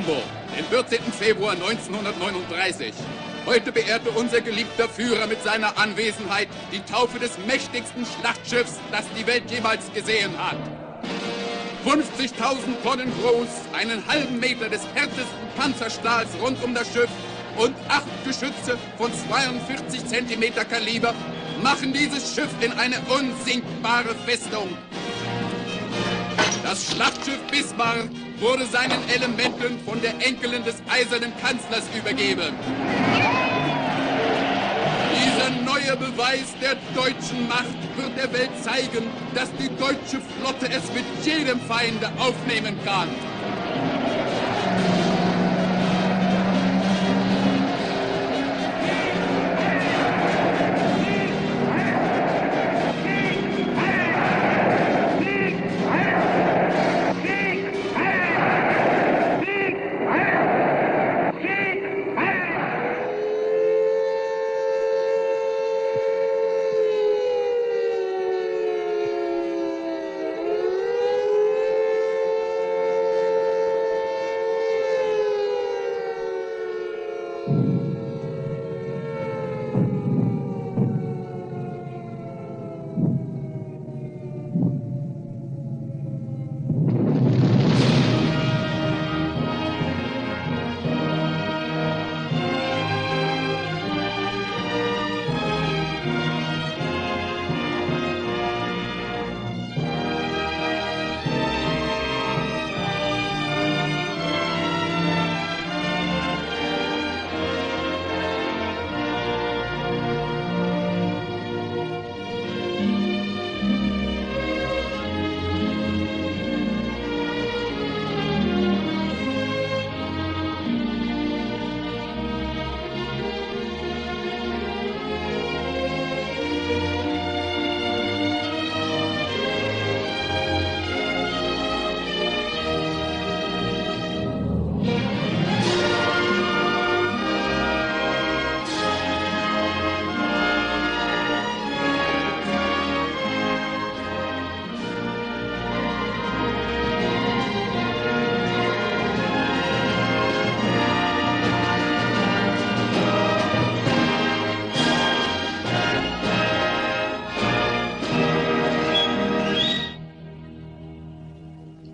Hamburg, den 14. Februar 1939. Heute beehrte unser geliebter Führer mit seiner Anwesenheit die Taufe des mächtigsten Schlachtschiffs, das die Welt jemals gesehen hat. 50.000 Tonnen groß, einen halben Meter des härtesten Panzerstahls rund um das Schiff und 8 Geschütze von 42 Zentimeter Kaliber machen dieses Schiff in eine unsinkbare Festung. Das Schlachtschiff Bismarck wurde seinen Elementen von der Enkelin des eisernen Kanzlers übergeben. Dieser neue Beweis der deutschen Macht wird der Welt zeigen, dass die deutsche Flotte es mit jedem Feinde aufnehmen kann.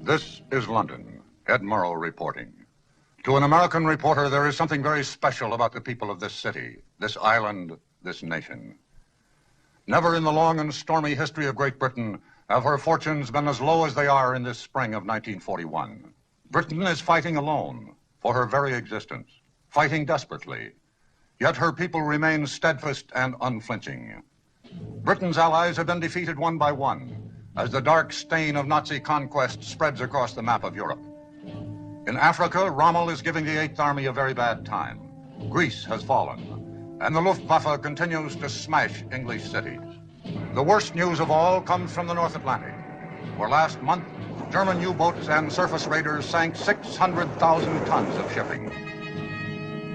This is London. Ed Murrow reporting. To an American reporter, there is something very special about the people of this city, this island, this nation. Never in the long and stormy history of Great Britain have her fortunes been as low as they are in this spring of 1941. Britain is fighting alone for her very existence, fighting desperately. Yet her people remain steadfast and unflinching. Britain's allies have been defeated one by one as the dark stain of Nazi conquest spreads across the map of Europe. In Africa, Rommel is giving the Eighth Army a very bad time. Greece has fallen, and the Luftwaffe continues to smash English cities. The worst news of all comes from the North Atlantic, where last month, German U-boats and surface raiders sank 600,000 tons of shipping.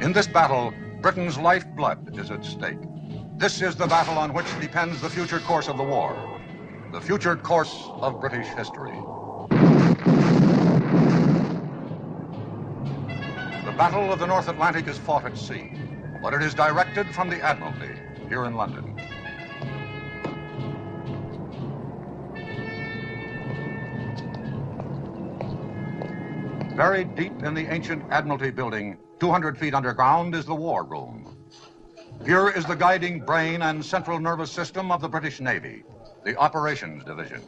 In this battle, Britain's lifeblood is at stake. This is the battle on which depends the future course of the war, the future course of British history. The Battle of the North Atlantic is fought at sea, but it is directed from the Admiralty here in London. Buried deep in the ancient Admiralty building, 200 feet underground, is the War Room. Here is the guiding brain and central nervous system of the British Navy, the Operations Division.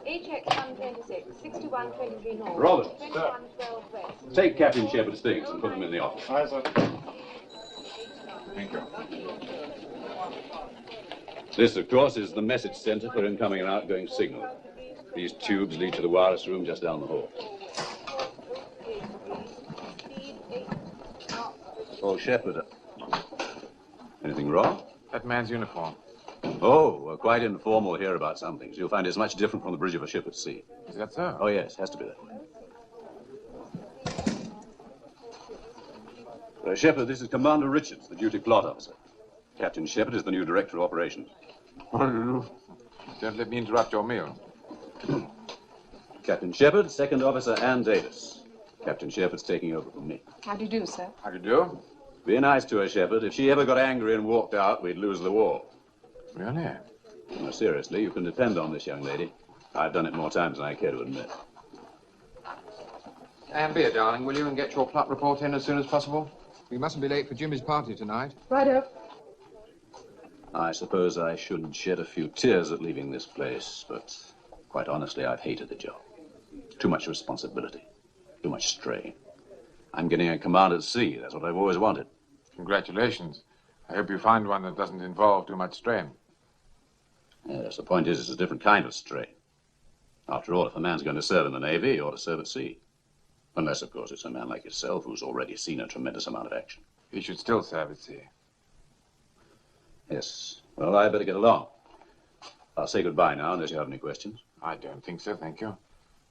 HX 126, 6123 North. Robert, 2112 West. take Captain Shepard's things and put them in the office. Aye, sir. Thank you. This, of course, is the message center for incoming and outgoing signal. These tubes lead to the wireless room just down the hall. Oh, Shepard. Anything wrong? That man's uniform. Oh, we're quite informal here about some things. You'll find it's much different from the bridge of a ship at sea. Is that so? Oh, yes, has to be that way. Shepard, this is Commander Richards, the duty plot officer. Captain Shepard is the new director of operations. Don't let me interrupt your meal. Captain Shepard, second officer Ann Davis. Captain Shepard's taking over from me. How do you do, sir? How do you do? Be nice to her, Shepard. If she ever got angry and walked out, we'd lose the war. Really? No, seriously, you can depend on this young lady. I've done it more times than I care to admit. And beer, darling, will you, and get your plot report in as soon as possible? We mustn't be late for Jimmy's party tonight. Righto. I suppose I shouldn't shed a few tears at leaving this place, but quite honestly, I've hated the job. Too much responsibility, too much strain. I'm getting a command at sea. That's what I've always wanted. Congratulations. I hope you find one that doesn't involve too much strain. Yes, the point is, it's a different kind of strain. After all, if a man's going to serve in the Navy, he ought to serve at sea. Unless, of course, it's a man like yourself who's already seen a tremendous amount of action. He should still serve at sea. Yes. Well, I better get along. I'll say goodbye now, unless you have any questions. I don't think so, thank you.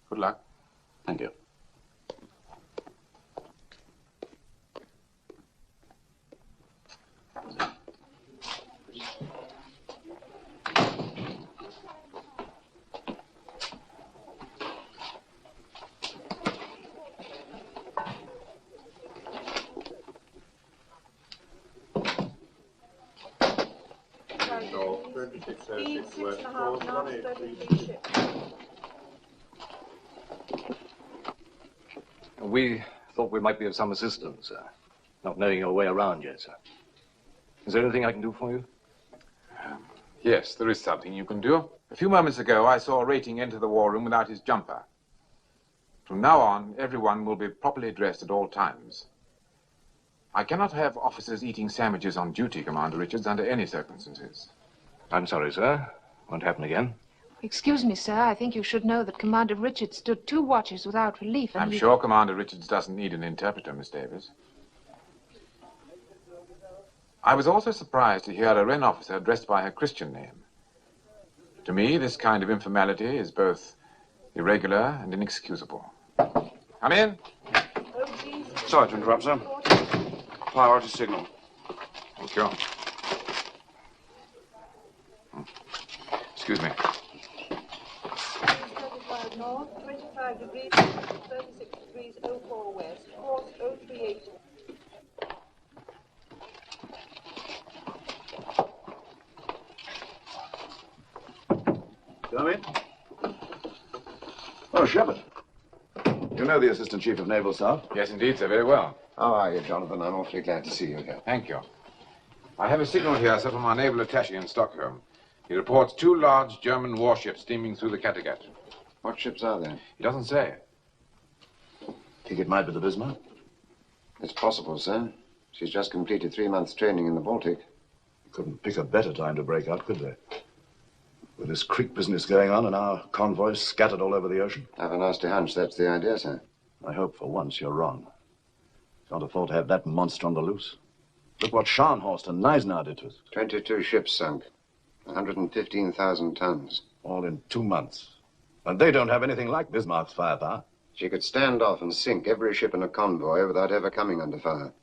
Good luck. Thank you. Speed 6.5 knots, 33 ships. We thought we might be of some assistance, sir. Not knowing your way around yet, sir. Is there anything I can do for you? Yes, there is something you can do. A few moments ago, I saw a rating enter the war room without his jumper. From now on, everyone will be properly dressed at all times. I cannot have officers eating sandwiches on duty, Commander Richards, under any circumstances. I'm sorry, sir. Won't happen again. Excuse me, sir. I think you should know that Commander Richards stood 2 watches without relief. And I'm sure Commander Richards doesn't need an interpreter, Miss Davis. I was also surprised to hear a Wren officer addressed by her Christian name. To me, this kind of informality is both irregular and inexcusable. Come in. Sorry to interrupt, sir. Priority signal. Thank you. Excuse me. 35 north, 25 degrees, 36 degrees, 04 west, course 038. Come in. Oh, Shepard. You know the Assistant Chief of Naval Staff? Yes, indeed, sir. Very well. How are you, Jonathan? I'm awfully glad to see you here. Thank you. I have a signal here, sir, from our naval attaché in Stockholm. He reports 2 large German warships steaming through the Kattegat. What ships are they? He doesn't say. Think it might be the Bismarck? It's possible, sir. She's just completed 3 months' training in the Baltic. Couldn't pick a better time to break out, could they? With this creek business going on and our convoys scattered all over the ocean? I have a nasty hunch that's the idea, sir. I hope for once you're wrong. Can't afford to have that monster on the loose. Look what Scharnhorst and Neisner did to us. 22 ships sunk. 115,000 tons. All in 2 months. And they don't have anything like Bismarck's firepower. She could stand off and sink every ship in a convoy without ever coming under fire.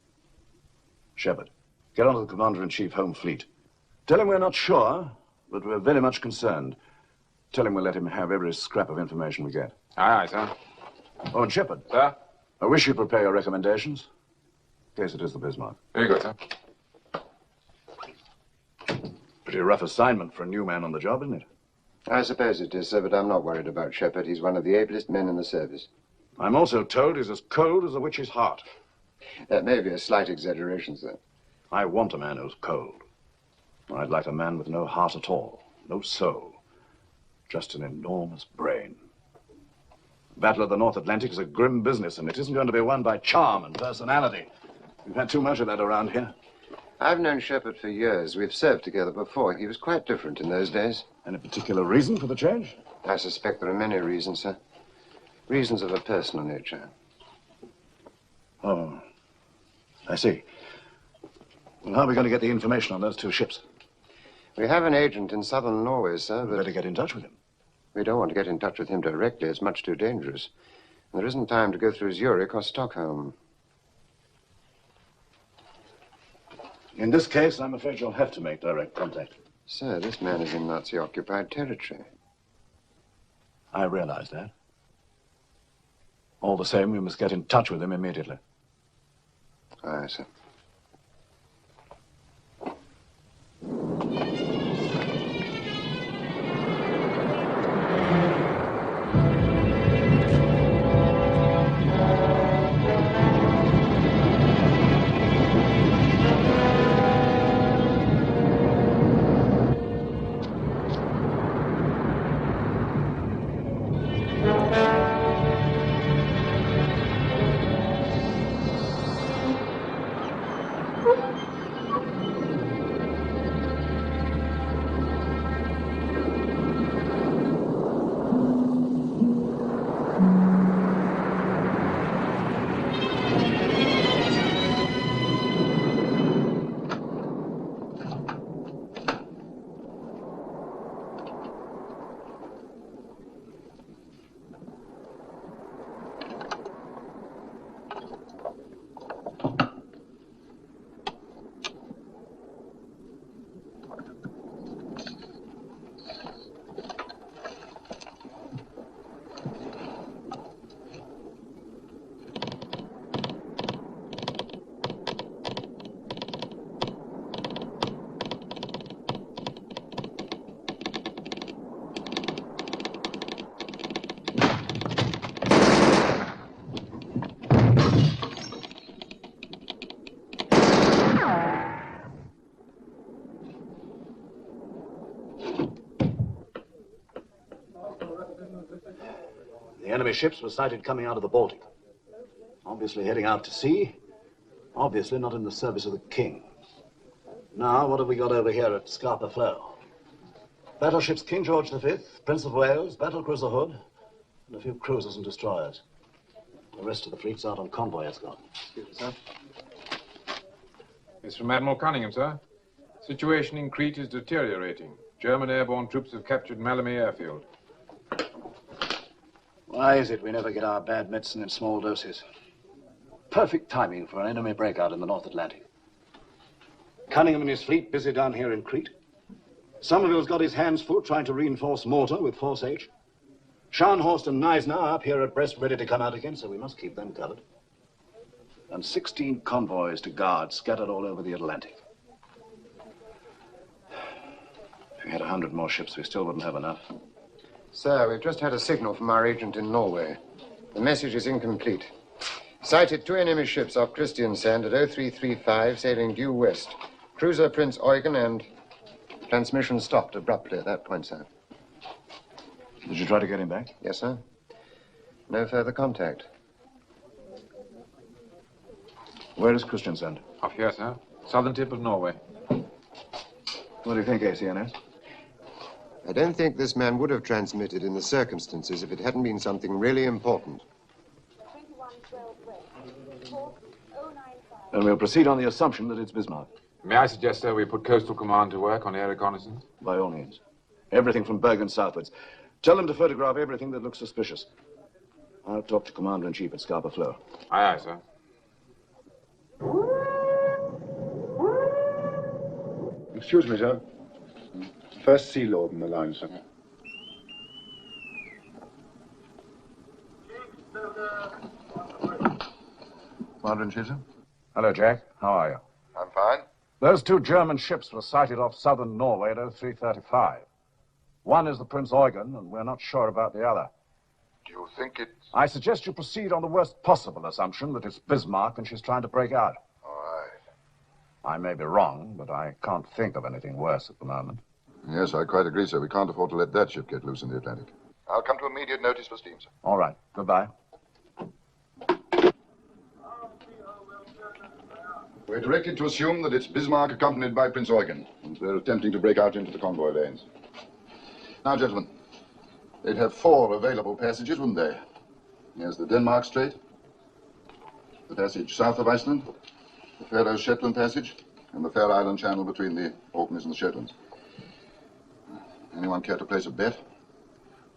Shepard, get on to the Commander-in-Chief Home Fleet. Tell him we're not sure, but we're very much concerned. Tell him we'll let him have every scrap of information we get. Aye, aye, sir. Oh, and Shepard. Sir? I wish you'd prepare your recommendations. In case it is the Bismarck. Very good, sir. Pretty rough assignment for a new man on the job, isn't it? I suppose it is, sir, but I'm not worried about Shepard. He's one of the ablest men in the service. I'm also told he's as cold as a witch's heart. That may be a slight exaggeration, sir. I want a man who's cold. I'd like a man with no heart at all, no soul, just an enormous brain. The Battle of the North Atlantic is a grim business, and it isn't going to be won by charm and personality. We've had too much of that around here. I've known Shepard for years. We've served together before. He was quite different in those days. Any particular reason for the change? I suspect there are many reasons, sir. Reasons of a personal nature. Oh, I see. Well, how are we going to get the information on those 2 ships? We have an agent in southern Norway, sir, We but better get in touch with him. we don't want to get in touch with him directly. It's much too dangerous. And there isn't time to go through Zurich or Stockholm. In this case, I'm afraid you'll have to make direct contact. Sir, this man is in Nazi-occupied territory. I realize that. All the same, we must get in touch with him immediately. Aye, sir. The enemy ships were sighted coming out of the Baltic. Obviously heading out to sea. Obviously not in the service of the king. Now, what have we got over here at Scapa Flow? Battleships King George V, Prince of Wales, battlecruiser Hood, and a few cruisers and destroyers. The rest of the fleet's out on convoy escort. Excuse me, sir. It's from Admiral Cunningham, sir. Situation in Crete is deteriorating. German airborne troops have captured Malmö airfield. Why is it we never get our bad medicine in small doses? Perfect timing for an enemy breakout in the North Atlantic. Cunningham and his fleet busy down here in Crete. Somerville's got his hands full trying to reinforce Malta with Force H. Scharnhorst and Neisner are up here at Brest ready to come out again, so we must keep them covered. And 16 convoys to guard scattered all over the Atlantic. If we had 100 more ships, we still wouldn't have enough. Sir, we've just had a signal from our agent in Norway. The message is incomplete. Sighted 2 enemy ships off Christiansand at 0335, sailing due west. Cruiser Prince Eugen and transmission stopped abruptly at that point, sir. Did you try to get him back? Yes, sir. No further contact. Where is Christiansand? Off here, sir. Southern tip of Norway. What do you think, ACNS? I don't think this man would have transmitted in the circumstances if it hadn't been something really important. 2112 West. Course 095. Then we'll proceed on the assumption that it's Bismarck. May I suggest, sir, we put Coastal Command to work on air reconnaissance? By all means. Everything from Bergen southwards. Tell them to photograph everything that looks suspicious. I'll talk to Commander-in-Chief at Scapa Flow. Aye, aye, sir. Excuse me, sir. First Sea Lord in the line, sir. Commander-in-Chief, sir? Hello, Jack. How are you? I'm fine. Those 2 German ships were sighted off southern Norway at 0335. One is the Prince Eugen, and we're not sure about the other. Do you think it's... I suggest you proceed on the worst possible assumption that it's Bismarck and she's trying to break out. All right. I may be wrong, but I can't think of anything worse at the moment. Yes, I quite agree, sir. We can't afford to let that ship get loose in the Atlantic. I'll come to immediate notice for steam, sir. All right. Goodbye. We're directed to assume that it's Bismarck accompanied by Prince Eugen, and they're attempting to break out into the convoy lanes. Now, gentlemen, they'd have 4 available passages, wouldn't they? Here's the Denmark Strait, the passage south of Iceland, the Faroe-Shetland Passage, and the Fair Island Channel between the Orkneys and the Shetlands. Anyone care to place a bet?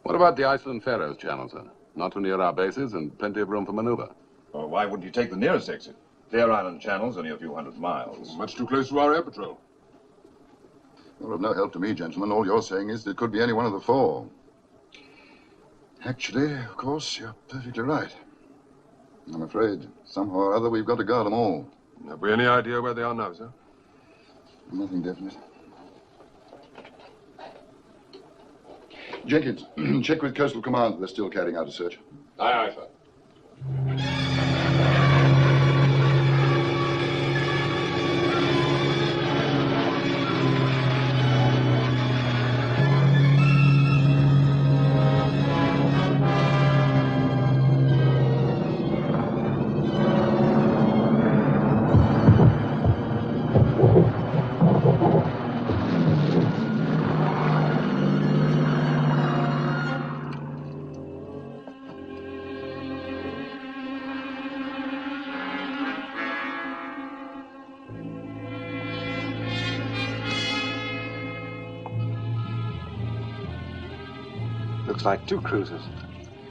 What about the Iceland-Faroes Channel, sir? Not too near our bases and plenty of room for maneuver. Well, why wouldn't you take the nearest exit? Fair Island Channel's only a few hundred miles. Much too close to our air patrol. Well, of no help to me, gentlemen. All you're saying is that it could be any one of the 4. Actually, of course, you're perfectly right. I'm afraid, somehow or other, we've got to guard them all. Have we any idea where they are now, sir? Nothing definite. Jenkins, check with Coastal Command that they're still carrying out a search. Aye, aye, sir. Looks like 2 cruisers.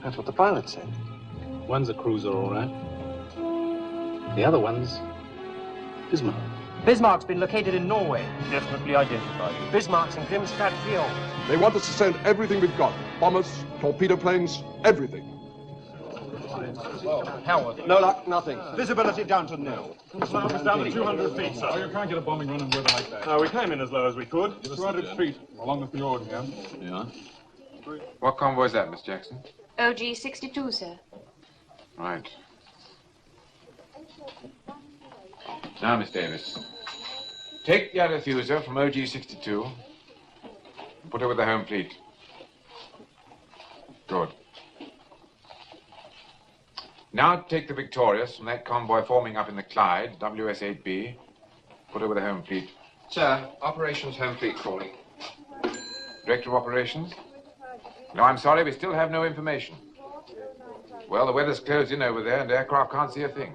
That's what the pilot said. One's a cruiser, all right. The other one's Bismarck. Bismarck's been located in Norway. Definitely identified. Bismarck's in Grimstad Fjord. They want us to send everything we've got. Bombers, torpedo planes, everything. Howard. No luck, nothing. Visibility down to nil. Slam us down to 200 feet, sir. Oh, you can't get a bombing run in weather like that. No, we came in as low as we could. 200 feet along the fjord here. Yeah. What convoy is that, Miss Jackson? OG 62, sir. Right. Now, Miss Davis, take the diffuser from OG 62 and put her with the home fleet. Good. Now take the Victorious from that convoy forming up in the Clyde, WS-8B. Put her with the home fleet. Sir, Operations Home Fleet calling. Director of Operations? No, I'm sorry, we still have no information. Well, the weather's closed in over there and aircraft can't see a thing.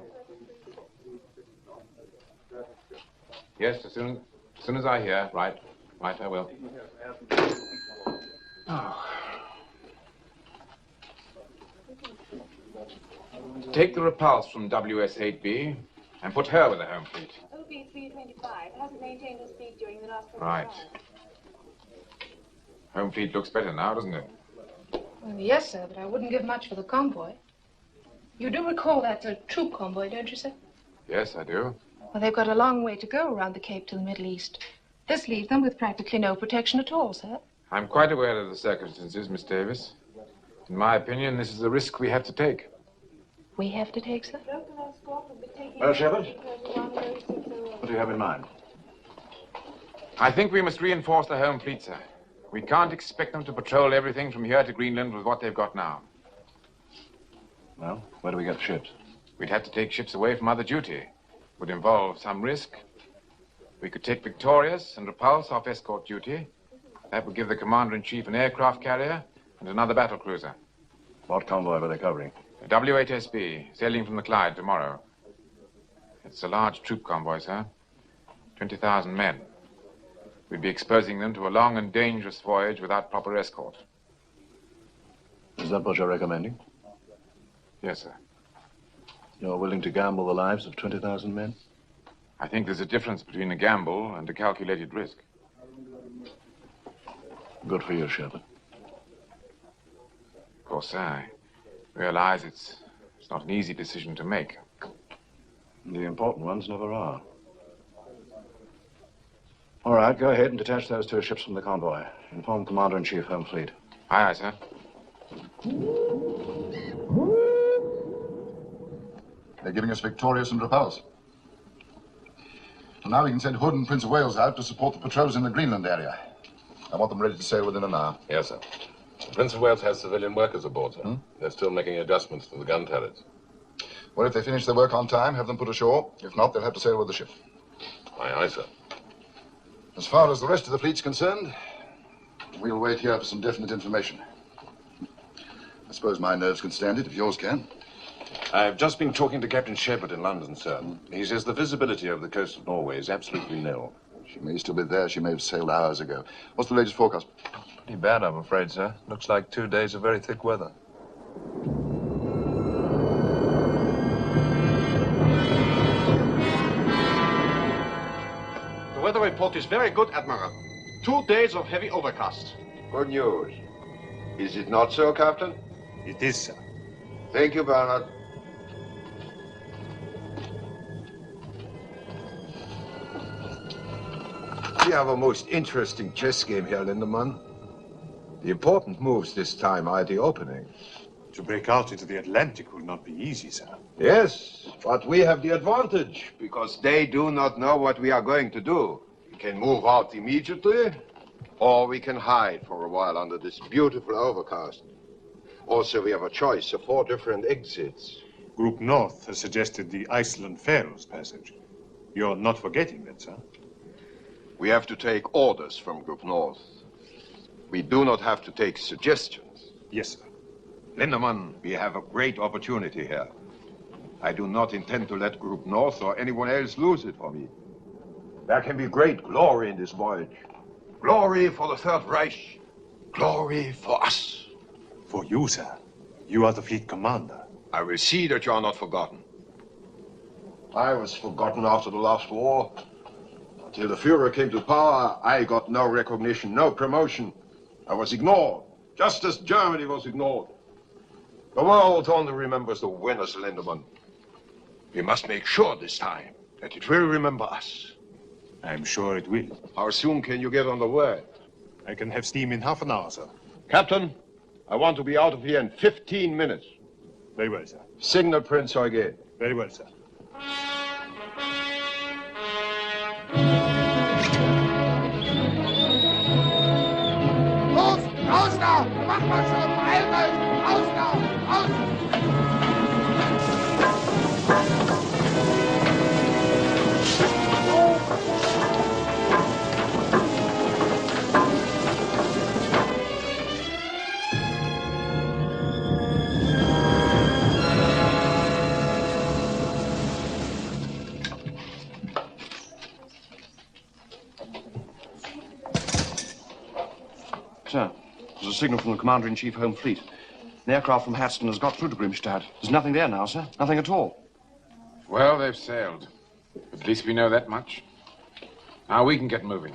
Yes, as soon as I hear. Right, I will. Oh. Take the Repulse from WS-8B and put her with the home fleet. OB 325 hasn't maintained her speed during the last 25 Right. Home fleet looks better now, doesn't it? Well, yes, sir, but I wouldn't give much for the convoy. You do recall that's a troop convoy, don't you, sir? Yes, I do. Well, they've got a long way to go around the Cape to the Middle East. This leaves them with practically no protection at all, sir. I'm quite aware of the circumstances, Miss Davis. In my opinion, this is a risk we have to take. We have to take, sir? Well, Shepard, what do you have in mind? I think we must reinforce the home fleet, sir. We can't expect them to patrol everything from here to Greenland with what they've got now. Well, where do we get the ships? We'd have to take ships away from other duty. It would involve some risk. We could take Victorious and Repulse off escort duty. That would give the Commander-in-Chief an aircraft carrier and another battle cruiser. What convoy were they covering? A W-8SB, sailing from the Clyde tomorrow. It's a large troop convoy, sir. 20,000 men. We'd be exposing them to a long and dangerous voyage without proper escort. Is that what you're recommending? Yes, sir. You're willing to gamble the lives of 20,000 men? I think there's a difference between a gamble and a calculated risk. Good for you, Shepard. Of course, sir, I realize it's not an easy decision to make. The important ones never are. All right, go ahead and detach those 2 ships from the convoy. Inform Commander-in-Chief, Home Fleet. Aye, aye, sir. They're giving us Victorious and Repulse. So now we can send Hood and Prince of Wales out to support the patrols in the Greenland area. I want them ready to sail within an hour. Yes, sir. Prince of Wales has civilian workers aboard, sir. They're still making adjustments to the gun turrets. Well, if they finish their work on time, have them put ashore. If not, they'll have to sail with the ship. Aye, aye, sir. As far as the rest of the fleet's concerned, we'll wait here for some definite information. I suppose my nerves can stand it, if yours can. I've just been talking to Captain Shepard in London, sir. He says the visibility over the coast of Norway is absolutely nil. She may still be there. She may have sailed hours ago. What's the latest forecast? Pretty bad, I'm afraid, sir. Looks like 2 days of very thick weather. The weather report is very good, Admiral. 2 days of heavy overcast. Good news. Is it not so, Captain? It is, sir. Thank you, Bernard. We have a most interesting chess game here, Lindemann. The important moves this time are at the opening. To break out into the Atlantic will not be easy, sir. Yes, but we have the advantage, because they do not know what we are going to do. We can move out immediately, or we can hide for a while under this beautiful overcast. Also, we have a choice of 4 different exits. Group North has suggested the Iceland-Faroes passage. You're not forgetting that, sir? We have to take orders from Group North. We do not have to take suggestions. Yes, sir. Lindemann, we have a great opportunity here. I do not intend to let Group North or anyone else lose it for me. There can be great glory in this voyage. Glory for the Third Reich. Glory for us. For you, sir. You are the fleet commander. I will see that you are not forgotten. I was forgotten after the last war. Until the Führer came to power, I got no recognition, no promotion. I was ignored, just as Germany was ignored. The world only remembers the winners, Lindemann. We must make sure this time that it will remember us. I'm sure it will. How soon can you get on the way? I can have steam in half an hour, sir. Captain, I want to be out of here in 15 minutes. Very well, sir. Signal Prince Eugen. Very well, sir. Raus da! Mach mal schon! Beeilt euch! Raus da! Raus! Sir, there's a signal from the Commander-in-Chief Home Fleet. An aircraft from Hatston has got through to Grimstad. There's nothing there now, sir. Nothing at all. Well, they've sailed. At least we know that much. Now we can get moving.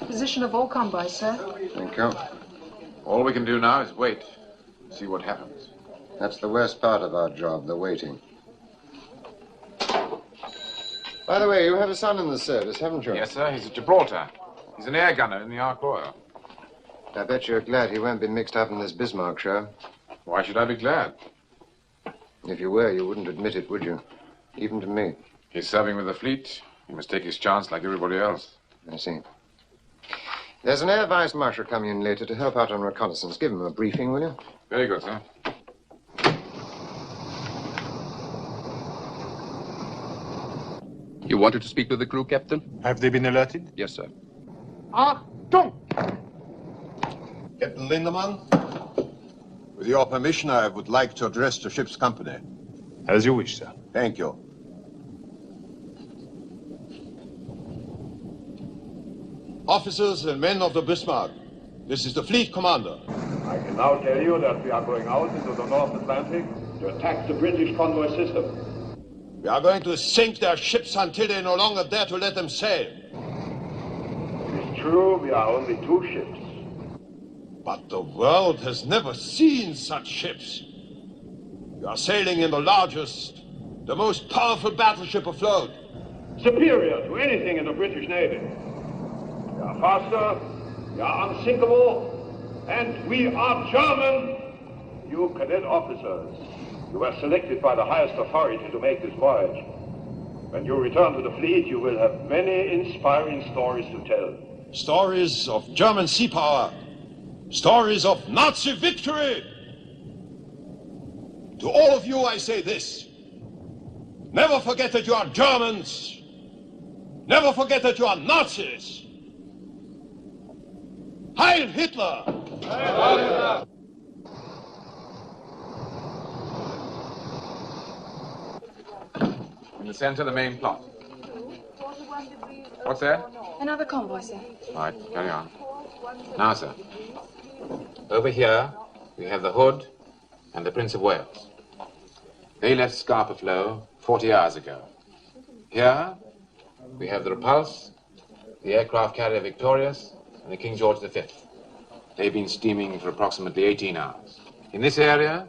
Position of all convoys, sir. Thank you. All we can do now is wait and see what happens. That's the worst part of our job, the waiting. By the way, you have a son in the service, haven't you? Yes, sir. He's at Gibraltar. He's an air gunner in the Ark Royal. I bet you're glad he won't be mixed up in this Bismarck show. Why should I be glad? If you were, you wouldn't admit it, would you? Even to me. He's serving with the fleet. He must take his chance like everybody else. I see. There's an air vice marshal coming in later to help out on reconnaissance. Give him a briefing, will you? Very good, sir. You wanted to speak with the crew, Captain? Have they been alerted? Yes, sir. Achtung! Captain Lindemann, with your permission, I would like to address the ship's company. As you wish, sir. Thank you. Officers and men of the Bismarck, this is the fleet commander. I can now tell you that we are going out into the North Atlantic to attack the British convoy system. We are going to sink their ships until they no longer dare to let them sail. It is true, we are only 2 ships. But the world has never seen such ships. We are sailing in the largest, the most powerful battleship afloat. Superior to anything in the British Navy. We are faster, we are unsinkable, and we are German. You cadet officers, you were selected by the highest authority to make this voyage. When you return to the fleet, you will have many inspiring stories to tell. Stories of German sea power. Stories of Nazi victory. To all of you, I say this. Never forget that you are Germans. Never forget that you are Nazis. Heil Hitler! Heil Hitler! In the center, the main plot. What's that? Another convoy, sir. All right, carry on. Now, sir. Over here, we have the Hood and the Prince of Wales. They left Scapa Flow 40 hours ago. Here, we have the Repulse, the aircraft carrier Victorious, and the King George V. They've been steaming for approximately 18 hours. In this area,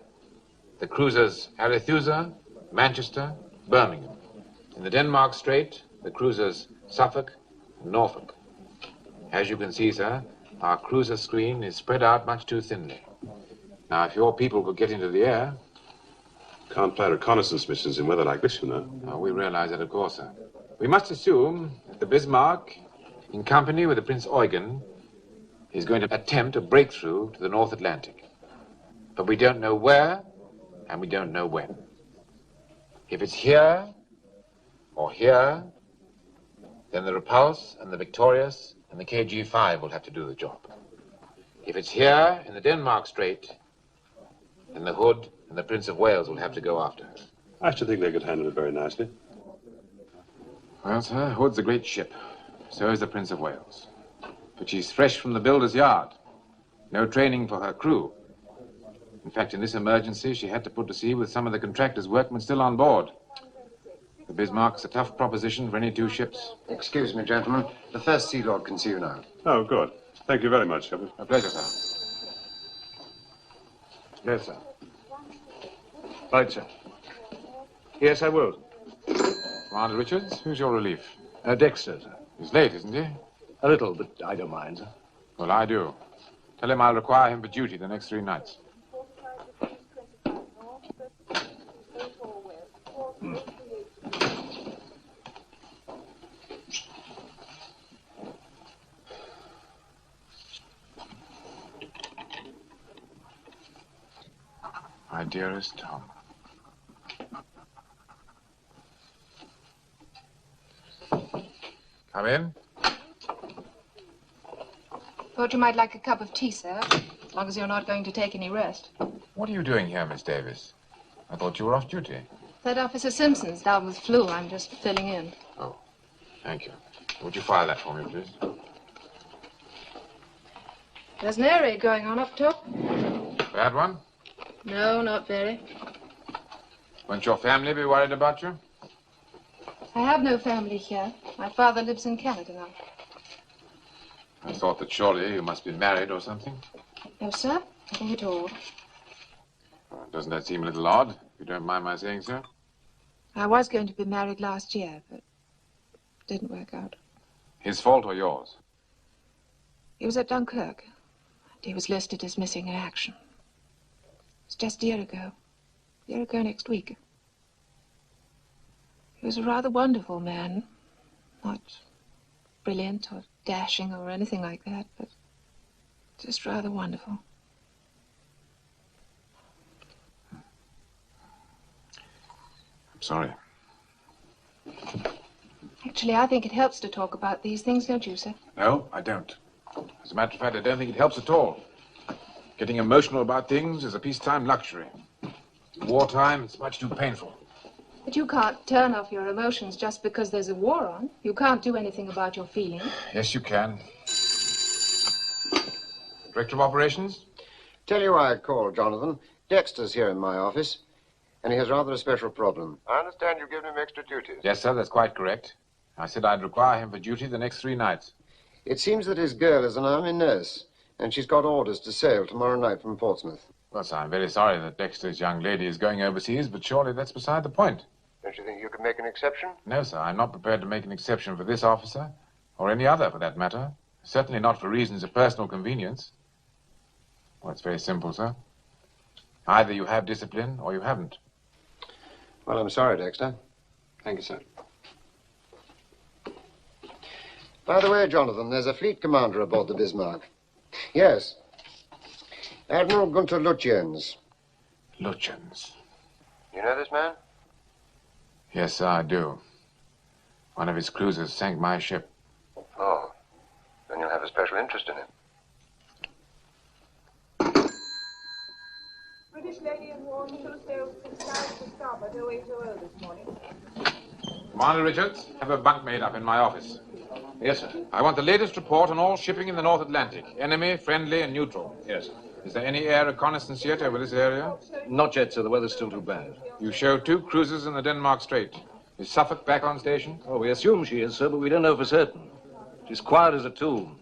the cruisers Arethusa, Manchester, Birmingham. In the Denmark Strait, the cruisers Suffolk and Norfolk. As you can see, sir, our cruiser screen is spread out much too thinly. Now, if your people could get into the air... Can't play reconnaissance missions in weather like this, you know. Oh, we realize that, of course, sir. We must assume that the Bismarck, in company with the Prince Eugen, is going to attempt a breakthrough to the North Atlantic. But we don't know where, and we don't know when. If it's here, or here, then the Repulse and the Victorious and the KG-5 will have to do the job. If it's here, in the Denmark Strait, then the Hood and the Prince of Wales will have to go after her. I should think they could handle it very nicely. Well, sir, Hood's a great ship. So is the Prince of Wales. But she's fresh from the builder's yard. No training for her crew. In fact, in this emergency, she had to put to sea with some of the contractor's workmen still on board. The Bismarck's a tough proposition for any two ships. Excuse me, gentlemen. The First Sea Lord can see you now. Oh, good. Thank you very much, Shepard. A pleasure, sir. Yes, sir. Right, sir. Yes, I will. Commander Richards, who's your relief? Dexter, sir. He's late, isn't he? A little, but I don't mind, sir. Well, I do. Tell him I'll require him for duty the next 3 nights. My dearest Tom. Come in. Thought you might like a cup of tea, sir, as long as you're not going to take any rest. What are you doing here, Miss Davis? I thought you were off duty. Third Officer Simpson's down with flu. I'm just filling in. Oh, thank you. Would you file that for me, please? There's an air raid going on up top. Bad one? No, not very. Won't your family be worried about you? I have no family here. My father lives in Canada now. I thought that surely you must be married or something. No, sir. Nothing at all. Doesn't that seem a little odd, if you don't mind my saying so? I was going to be married last year, but it didn't work out. His fault or yours? He was at Dunkirk. He was listed as missing in action. It's just a year ago. A year ago next week. He was a rather wonderful man. Not brilliant or dashing or anything like that, but just rather wonderful. I'm sorry. Actually, I think it helps to talk about these things, don't you, sir? No, I don't. As a matter of fact, I don't think it helps at all. Getting emotional about things is a peacetime luxury. In wartime, it's much too painful. But you can't turn off your emotions just because there's a war on. You can't do anything about your feelings. Yes, you can. Director of Operations? Tell you why I called, Jonathan. Dexter's here in my office, and he has rather a special problem. I understand you've given him extra duties. Yes, sir, that's quite correct. I said I'd require him for duty the next 3 nights. It seems that his girl is an army nurse, and she's got orders to sail tomorrow night from Portsmouth. Well, sir, I'm very sorry that Dexter's young lady is going overseas, but surely that's beside the point. Don't you think you could make an exception? No, sir, I'm not prepared to make an exception for this officer, or any other for that matter. Certainly not for reasons of personal convenience. Well, it's very simple, sir. Either you have discipline, or you haven't. Well, I'm sorry, Dexter. Thank you, sir. By the way, Jonathan, there's a fleet commander aboard the Bismarck. Yes. Admiral Gunter Lutyens. Lutyens? You know this man? Yes, sir, I do. One of his cruisers sank my ship. Oh. Then you'll have a special interest in him. British lady in war, 2 sails south to starboard, 0800 this morning. Commander Richards, have a bunk made up in my office. Yes, sir. I want the latest report on all shipping in the North Atlantic. Enemy, friendly, and neutral. Yes, sir. Is there any air reconnaissance yet over this area? Not yet, sir. The weather's still too bad. You show 2 cruisers in the Denmark Strait. Is Suffolk back on station? Oh, we assume she is, sir, but we don't know for certain. She's quiet as a tomb.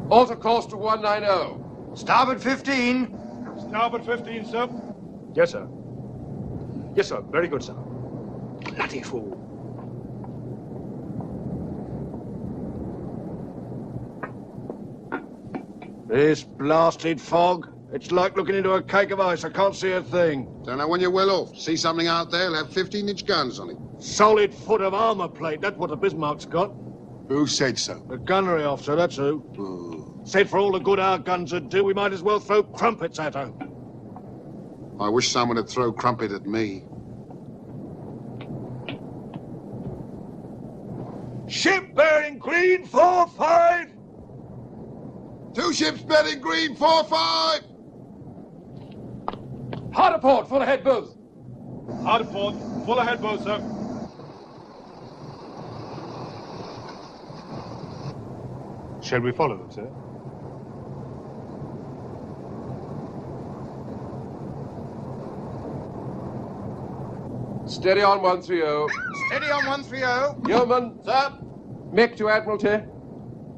Alter course to 190. Starboard 15. Starboard 15, sir. Yes, sir. Yes, sir. Very good, sir. Bloody fool. This blasted fog. It's like looking into a cake of ice. I can't see a thing. Don't know when you're well off. See something out there, it'll have 15-inch guns on it. Solid foot of armor plate. That's what the Bismarck's got. Who said so? The gunnery officer, that's who. Said for all the good our guns would do, we might as well throw crumpets at her. I wish someone would throw crumpet at me. Ship bearing green 4-5. 2 ships bearing green 4-5. Hard a port, full ahead both. Hard port, full ahead both, sir. Shall we follow them, sir? Steady on 130. Steady on 130. Yeoman. Sir. Make to Admiralty.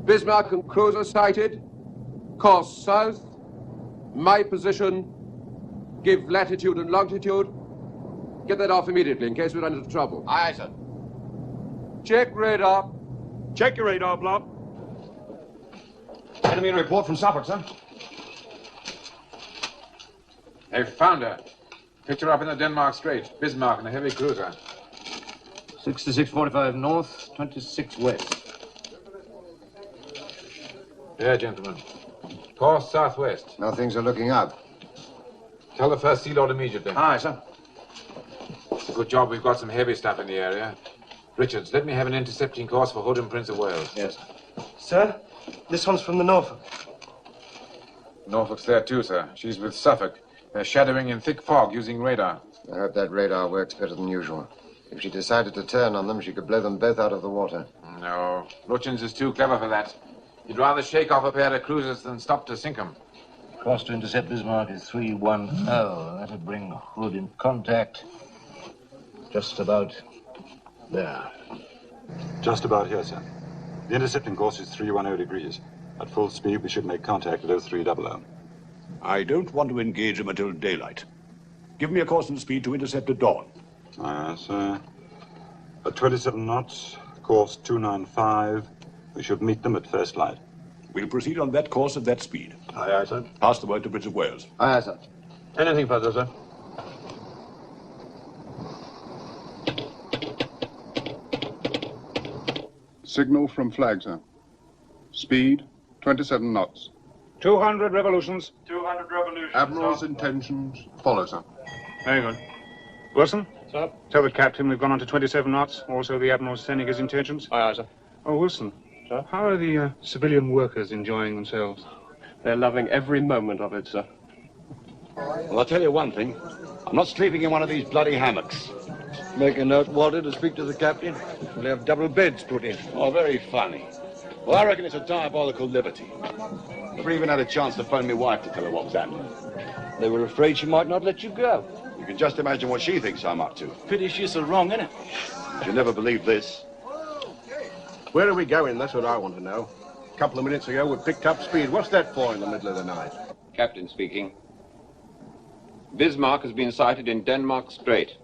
Bismarck and cruiser sighted. Course south. My position. Give latitude and longitude. Get that off immediately in case we run into trouble. Aye, sir. Check radar. Check your radar, Blob. Enemy report from Suffolk, sir. They've found her. Picked her up in the Denmark Strait. Bismarck in a heavy cruiser. 6645 north, 26 west. Yeah, gentlemen. Course southwest. Now things are looking up. Tell the First Sea Lord immediately. Aye, sir. It's a good job we've got some heavy stuff in the area. Richards, let me have an intercepting course for Hood and Prince of Wales. Yes. Sir, this one's from the Norfolk. Norfolk's there too, sir. She's with Suffolk. They're shadowing in thick fog using radar. I hope that radar works better than usual. If she decided to turn on them, she could blow them both out of the water. No, Lutyens is too clever for that. He'd rather shake off a pair of cruisers than stop to sink them. Course to intercept Bismarck is 310. That'd bring Hood in contact. Just about there. Just about here, sir. The intercepting course is 310 degrees. At full speed, we should make contact at 0300. I don't want to engage them until daylight. Give me a course and speed to intercept at dawn. Sir. At 27 knots, course 295. We should meet them at first light. We'll proceed on that course at that speed. Aye, aye, sir. Pass the word to Prince of Wales. Aye, sir. Anything further, sir? Signal from flag, sir. Speed, 27 knots. 200 revolutions. 200 revolutions. Admiral's intentions follow, sir. Very good. Wilson? Sir? Tell the captain we've gone on to 27 knots. Also, the Admiral's sending his intentions. Aye, sir. Oh, Wilson. Sir? How are the civilian workers enjoying themselves? They're loving every moment of it, sir. Well, I'll tell you one thing. I'm not sleeping in one of these bloody hammocks. Make a note, Walter, to speak to the captain. We'll have double beds put in. Oh, very funny. Well, I reckon it's a diabolical liberty. Never even had a chance to phone my wife to tell her what was happening. They were afraid she might not let you go. You can just imagine what she thinks I'm up to. Pity she's so wrong, innit? You'll never believe this. Where are we going? That's what I want to know. A couple of minutes ago, we picked up speed. What's that for in the middle of the night? Captain speaking. Bismarck has been sighted in Denmark Strait.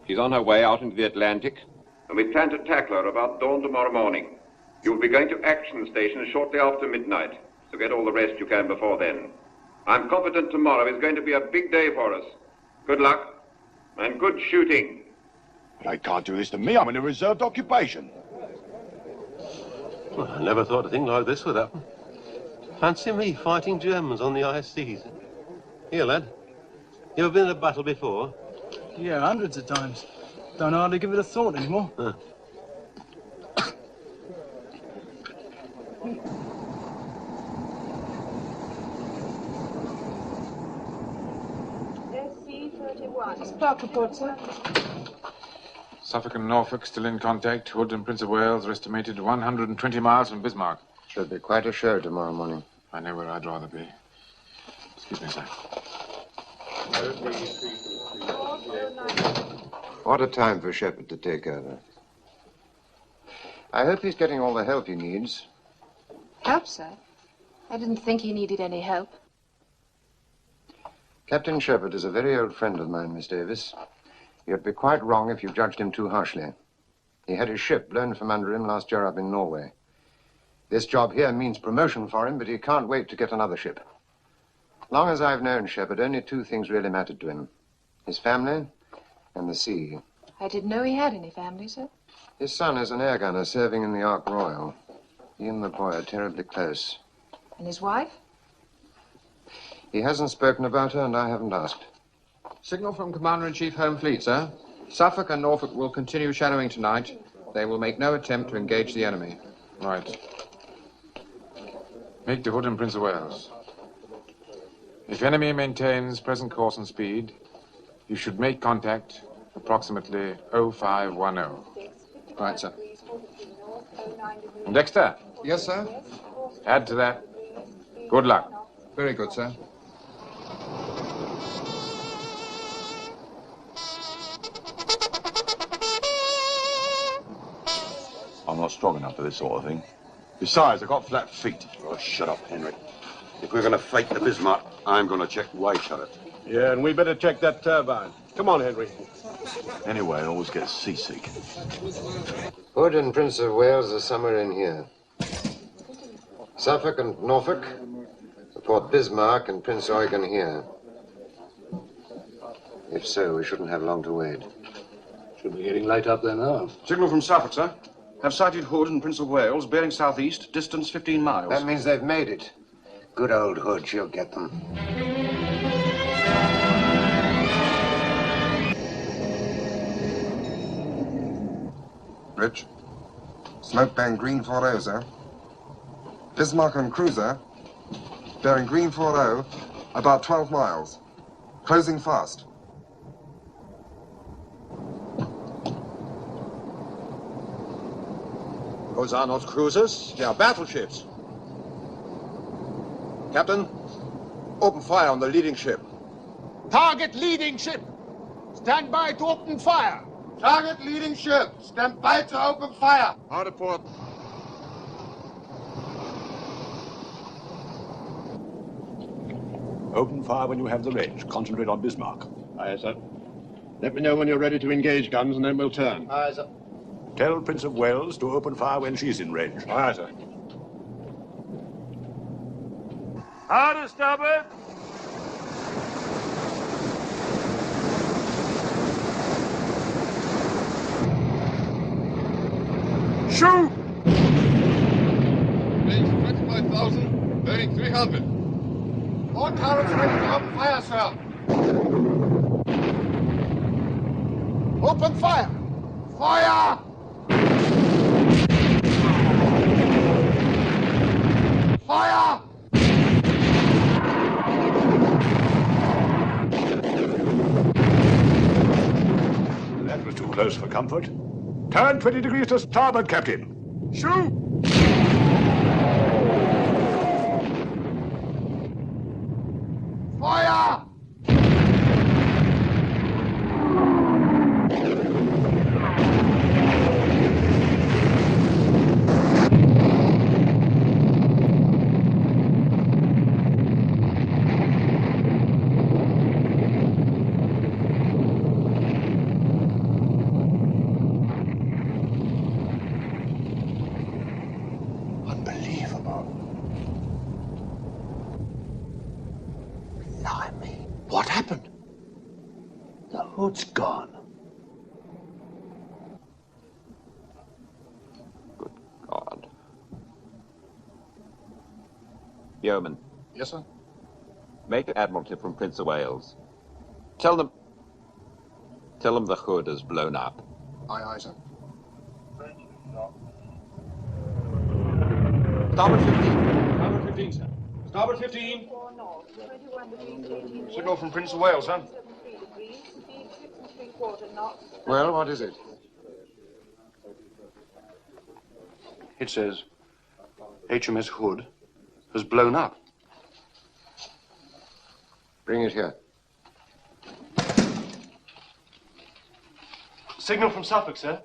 She's on her way out into the Atlantic, and we plan to tackle her about dawn tomorrow morning. You'll be going to action station shortly after midnight, so get all the rest you can before then. I'm confident tomorrow is going to be a big day for us. Good luck, and good shooting. They can't do this to me. I'm in a reserved occupation. Well, I never thought a thing like this would happen. Fancy me fighting Germans on the high seas. Here, lad. You ever been in a battle before? Yeah, hundreds of times. Don't hardly give it a thought anymore. Huh. 1. Spark report, sir. Suffolk and Norfolk still in contact. Hood and Prince of Wales are estimated 120 miles from Bismarck. Should be quite a show tomorrow morning. I know where I'd rather be. Excuse me, sir. What a time for Shepard to take over. I hope he's getting all the help he needs. Help, sir? I didn't think he needed any help. Captain Shepard is a very old friend of mine, Miss Davis. You'd be quite wrong if you judged him too harshly. He had his ship blown from under him last year up in Norway. This job here means promotion for him, but he can't wait to get another ship. Long as I've known Shepard, only two things really mattered to him. His family and the sea. I didn't know he had any family, sir. His son is an air gunner serving in the Ark Royal. He and the boy are terribly close. And his wife? He hasn't spoken about her, and I haven't asked. Signal from Commander-in-Chief Home Fleet, sir. Suffolk and Norfolk will continue shadowing tonight. They will make no attempt to engage the enemy. Right. Make to Hood and Prince of Wales. If enemy maintains present course and speed, you should make contact approximately 0510. Right, sir. And Dexter? Yes, sir? Add to that. Good luck. Very good, sir. I'm not strong enough for this sort of thing. Besides, I've got flat feet. Oh, shut up, Henry. If we're going to fight the Bismarck, I'm going to check Wynter. Yeah, and we better check that turbine. Come on, Henry. Anyway, I always get seasick. Hood and Prince of Wales are somewhere in here. Suffolk and Norfolk report Bismarck and Prince Eugen here. If so, we shouldn't have long to wait. Should be getting late up there now. Signal from Suffolk, sir. Have sighted Hood and Prince of Wales, bearing southeast, distance 15 miles. That means they've made it. Good old Hood, she'll get them. Rich. Smoke bearing green 40, sir. Bismarck and cruiser bearing green 40, about 12 miles. Closing fast. Those are not cruisers, they are battleships. Captain, open fire on the leading ship. Target leading ship. Stand by to open fire. Target leading ship. Stand by to open fire. Out of port. Open fire when you have the range. Concentrate on Bismarck. Aye, sir. Let me know when you're ready to engage guns, and then we'll turn. Aye, sir. Tell Prince of Wales to open fire when she's in range. Aye, sir. Hard to starboard. Shoot! Range 25,000, bearing 300. All turrets ready to open fire, sir. Open fire! Fire! Fire! That was too close for comfort. Turn 20 degrees to starboard, Captain. Shoot! Fire! What happened? The hood's gone. God. Yeoman. Yes, sir? Make an admiralty from Prince of Wales. Tell them the hood has blown up. Aye, aye, sir. Starboard 15. Starboard 15, sir. Starboard 15. Signal from Prince of Wales, sir. 3/4 knots. Well, what is it? It says HMS Hood has blown up. Bring it here. Signal from Suffolk, sir.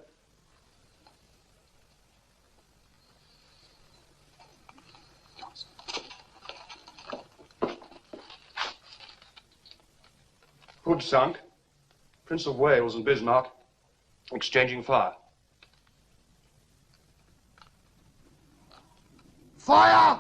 Hood sunk. Prince of Wales and Bismarck exchanging fire. Fire!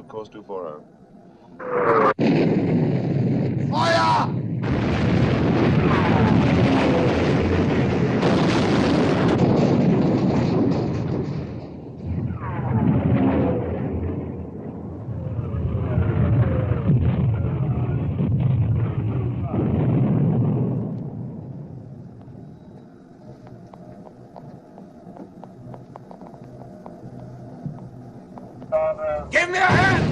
Course 240. Fire! Give me a hand!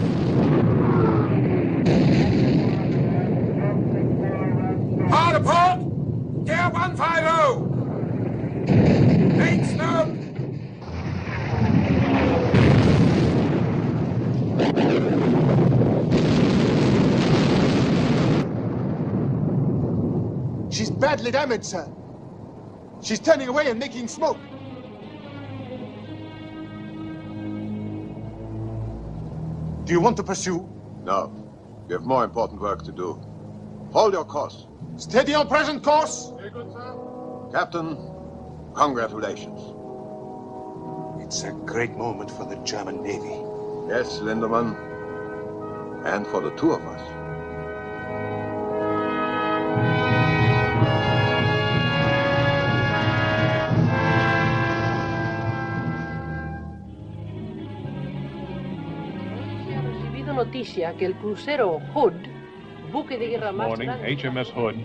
Hard apart! Gear 150! Main snow! She's badly damaged, sir. She's turning away and making smoke. Do you want to pursue? No. We have more important work to do. Hold your course. Steady on present course. Very good, sir. Captain, congratulations. It's a great moment for the German Navy. Yes, Lindemann. And for the two of us. Noticia que el crucero Hood, buque de guerra más Morning, grande HMS Hood,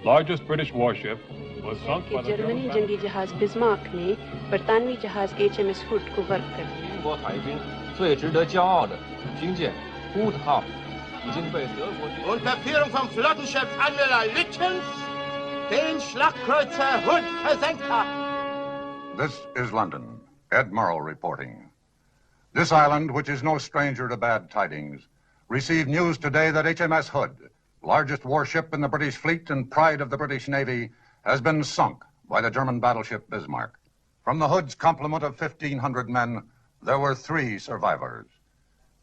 largest British warship, was sunk by the Germany जंगी जहाज Bismarck ने बरतानवी जहाज HMS Hood को गर्क कर दिया। 英国海军最值得骄傲的军舰 Hood 号已经被德国军 Unter Führung vom Flottenchef Admiral Lütjens den Schlagkreuzer Hood versenkt hat. This is London. Ed Murrow reporting. This island, which is no stranger to bad tidings, received news today that HMS Hood, largest warship in the British fleet and pride of the British Navy, has been sunk by the German battleship Bismarck. From the Hood's complement of 1,500 men, there were 3 survivors.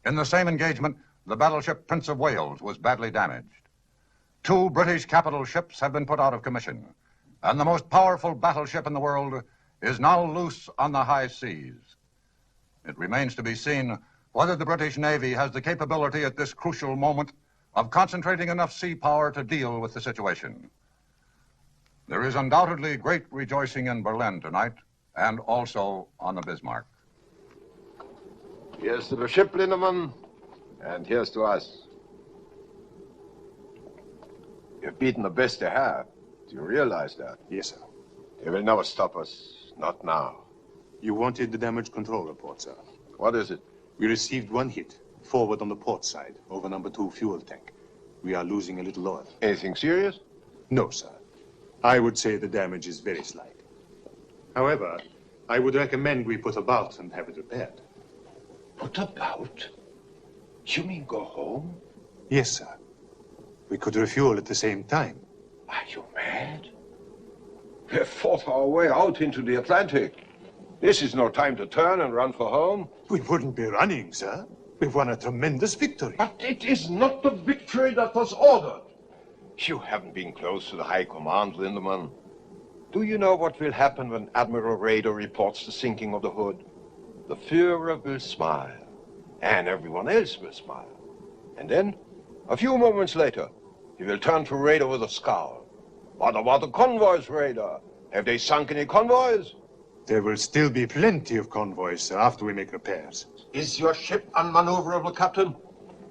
In the same engagement, the battleship Prince of Wales was badly damaged. 2 British capital ships have been put out of commission, and the most powerful battleship in the world is now loose on the high seas. It remains to be seen whether the British Navy has the capability at this crucial moment of concentrating enough sea power to deal with the situation. There is undoubtedly great rejoicing in Berlin tonight, and also on the Bismarck. Here's to the ship, Lindemann, and here's to us. You've beaten the best they have. Do you realize that? Yes, sir. They will never stop us. Not now. You wanted the damage control report, sir. What is it? We received 1 hit, forward on the port side, over number 2 fuel tank. We are losing a little oil. Anything serious? No, sir. I would say the damage is very slight. However, I would recommend we put about and have it repaired. Put about? You mean go home? Yes, sir. We could refuel at the same time. Are you mad? We have fought our way out into the Atlantic. This is no time to turn and run for home. We wouldn't be running, sir. We've won a tremendous victory. But it is not the victory that was ordered. You haven't been close to the High Command, Lindemann. Do you know what will happen when Admiral Raeder reports the sinking of the Hood? The Führer will smile. And everyone else will smile. And then, a few moments later, he will turn to Raider with a scowl. What about the convoys, Raider? Have they sunk any convoys? There will still be plenty of convoys, sir, after we make repairs. Is your ship unmaneuverable, Captain?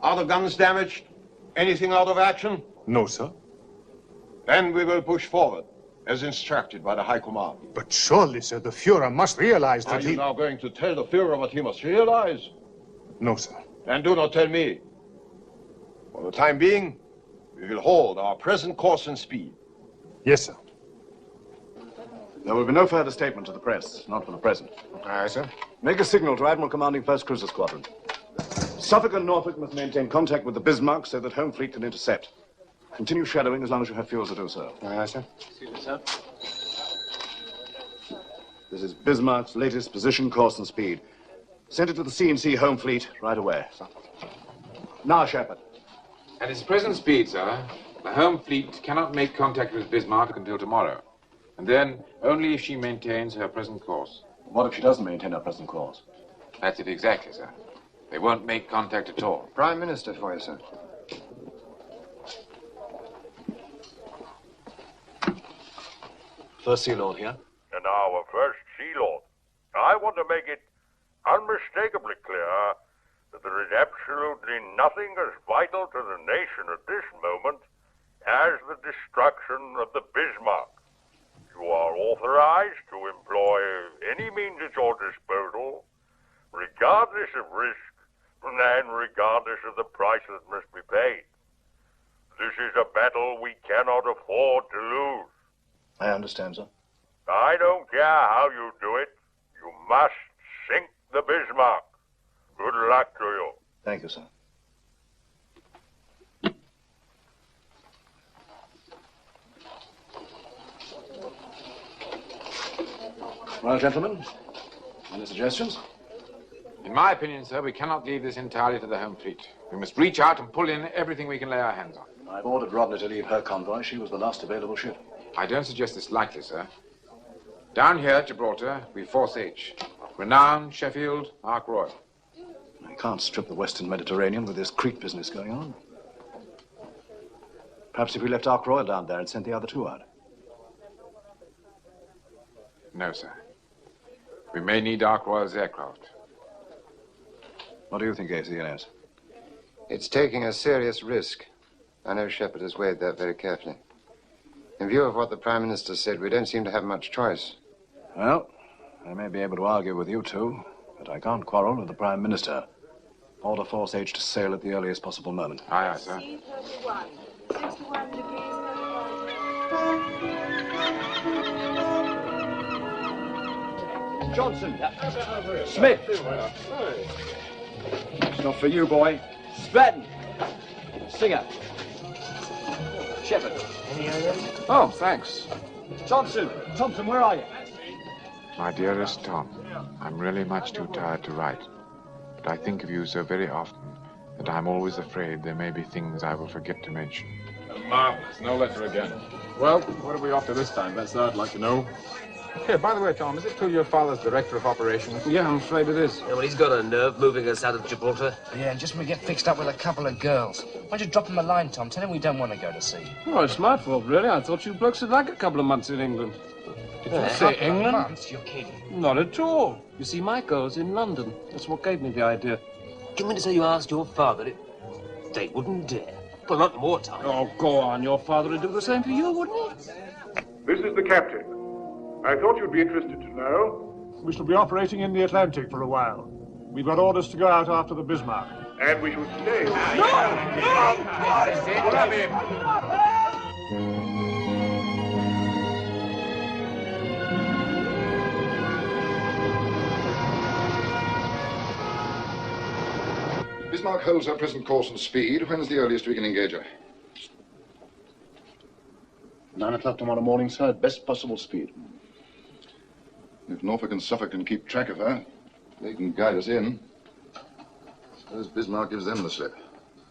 Are the guns damaged? Anything out of action? No, sir. Then we will push forward, as instructed by the High Command. But surely, sir, the Fuhrer must realize that Are you now going to tell the Fuhrer what he must realize? No, sir. Then do not tell me. For the time being, we will hold our present course and speed. Yes, sir. There will be no further statement to the press, not for the present. Aye, sir. Make a signal to Admiral Commanding 1st Cruiser Squadron. Suffolk and Norfolk must maintain contact with the Bismarck so that Home Fleet can intercept. Continue shadowing as long as you have fuels to do so. Aye, sir. Excuse me, sir. This is Bismarck's latest position, course, and speed. Send it to the C&C Home Fleet right away. Now, Shepard. At its present speed, sir, the Home Fleet cannot make contact with Bismarck until tomorrow. And then only if she maintains her present course. What if she doesn't maintain her present course? That's it exactly, sir. They won't make contact at all. Prime Minister for you, sir. First Sea Lord here. And our first Sea Lord. I want to make it unmistakably clear that there is absolutely nothing as vital to the nation at this moment as the destruction of the Bismarck. You are authorized to employ any means at your disposal, regardless of risk, and regardless of the price that must be paid. This is a battle we cannot afford to lose. I understand, sir. I don't care how you do it. You must sink the Bismarck. Good luck to you. Thank you, sir. Well, gentlemen, any suggestions? In my opinion, sir, we cannot leave this entirely to the Home Fleet. We must reach out and pull in everything we can lay our hands on. I've ordered Rodney to leave her convoy. She was the last available ship. I don't suggest this lightly, sir. Down here at Gibraltar, we Force H. Renown, Sheffield, Ark Royal. I can't strip the Western Mediterranean with this Crete business going on. Perhaps if we left Ark Royal down there and sent the other two out. No, sir. We may need Ark Royal's aircraft. What do you think, ACNS? It's taking a serious risk. I know Shepard has weighed that very carefully. In view of what the Prime Minister said, we don't seem to have much choice. Well, I may be able to argue with you two, but I can't quarrel with the Prime Minister. Order Force H to sail at the earliest possible moment. Aye, aye, sir. 31, 61 degrees, 35. Johnson. Smith. It's not for you, boy. Stratton. Singer. Shepard. Oh, thanks. Johnson. Thompson, where are you? My dearest Tom, I'm really much too tired to write. But I think of you so very often that I'm always afraid there may be things I will forget to mention. Marvelous. No letter again. Well, what are we off to this time? That's what I'd like to know. Here, by the way, Tom, is it true your father's director of operations? Yeah, I'm afraid it is. Yeah, well, he's got a nerve moving us out of Gibraltar. Yeah, and just when we get fixed up with a couple of girls. Why don't you drop him a line, Tom? Tell him we don't want to go to sea. Oh, it's my fault, really. I thought you blokes would like a couple of months in England. Did you say England? Months? You're kidding. Not at all. You see, my girl's in London. That's what gave me the idea. Do you mean to say you asked your father? They wouldn't dare. Well, not in wartime. Oh, go on. Your father would do the same for you, wouldn't he? This is the captain. I thought you'd be interested to know. We shall be operating in the Atlantic for a while. We've got orders to go out after the Bismarck. And we should stay. Grab him! Bismarck holds her present course and speed. When's the earliest we can engage her? 9 o'clock tomorrow morning, sir, at best possible speed. If Norfolk and Suffolk can keep track of her, they can guide us in. Suppose Bismarck gives them the slip.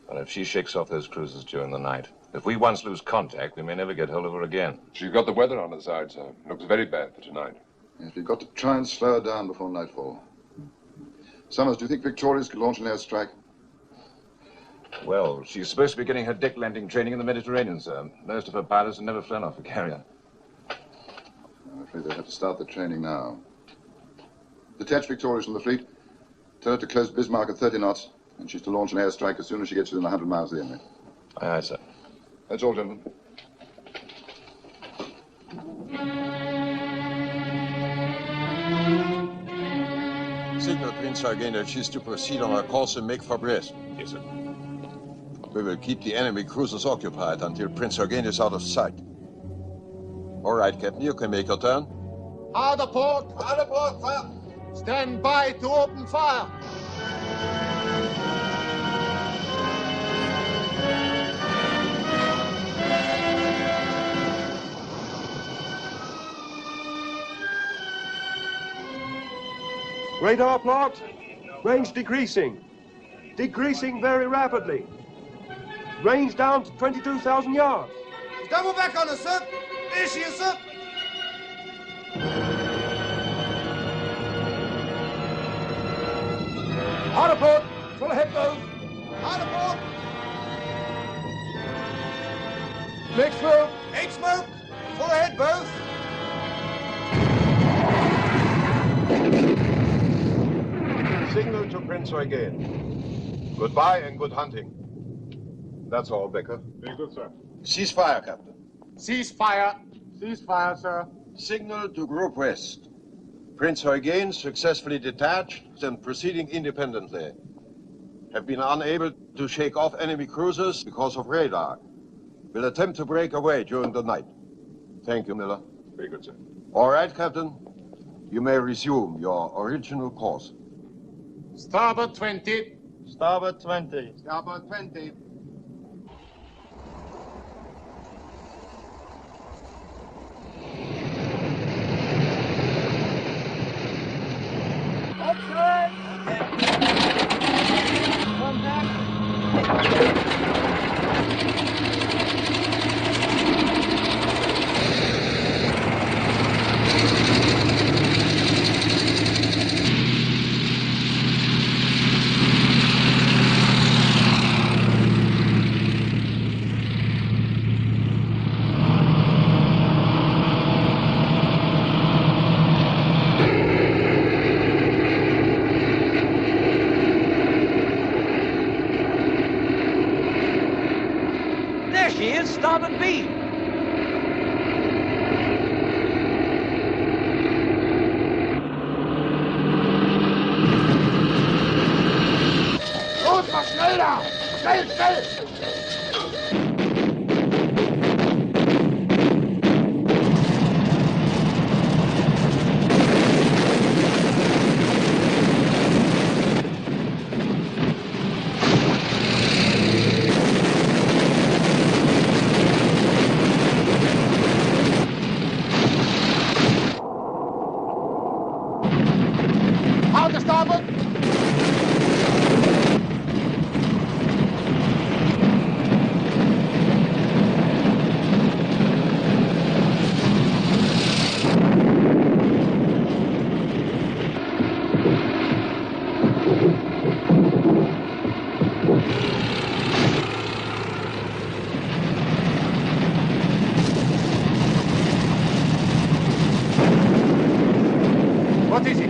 Well, if she shakes off those cruisers during the night, if we once lose contact, we may never get hold of her again. She's got the weather on her side, sir. Looks very bad for tonight. Yes, we've got to try and slow her down before nightfall. Summers, do you think Victoria's could launch an airstrike? Well, she's supposed to be getting her deck landing training in the Mediterranean, sir. Most of her pilots have never flown off a carrier. I'm afraid they'll have to start the training now. Detach Victoria's from the fleet. Tell her to close Bismarck at 30 knots, and she's to launch an airstrike as soon as she gets within 100 miles of the enemy. Aye, aye, sir. That's all, gentlemen. Signal Prince Eugen that she's to proceed on our course and make for Brest. Yes, sir. We will keep the enemy cruisers occupied until Prince Eugen is out of sight. All right, Captain, you can make your turn. Hard port! Hard port, fire! Stand by to open fire! Radar plot, range decreasing. Decreasing very rapidly. Range down to 22,000 yards. Double back on us, sir! There she is, sir! Hard port, full ahead both. Hard port! Make smoke. Make smoke! Full ahead both! Signal to Prince Eugen. Goodbye and good hunting. That's all, Becker. Very good, sir. Cease fire, Captain. Cease fire! Cease fire, sir. Signal to Group West. Prince Eugen, successfully detached and proceeding independently, have been unable to shake off enemy cruisers because of radar. Will attempt to break away during the night. Thank you, Miller. Very good, sir. All right, Captain. You may resume your original course. Starboard 20. Starboard 20. Starboard 20. There she is, starboard beam. Los, mal schneller! Schnell, schnell! Out the starboard! What is it?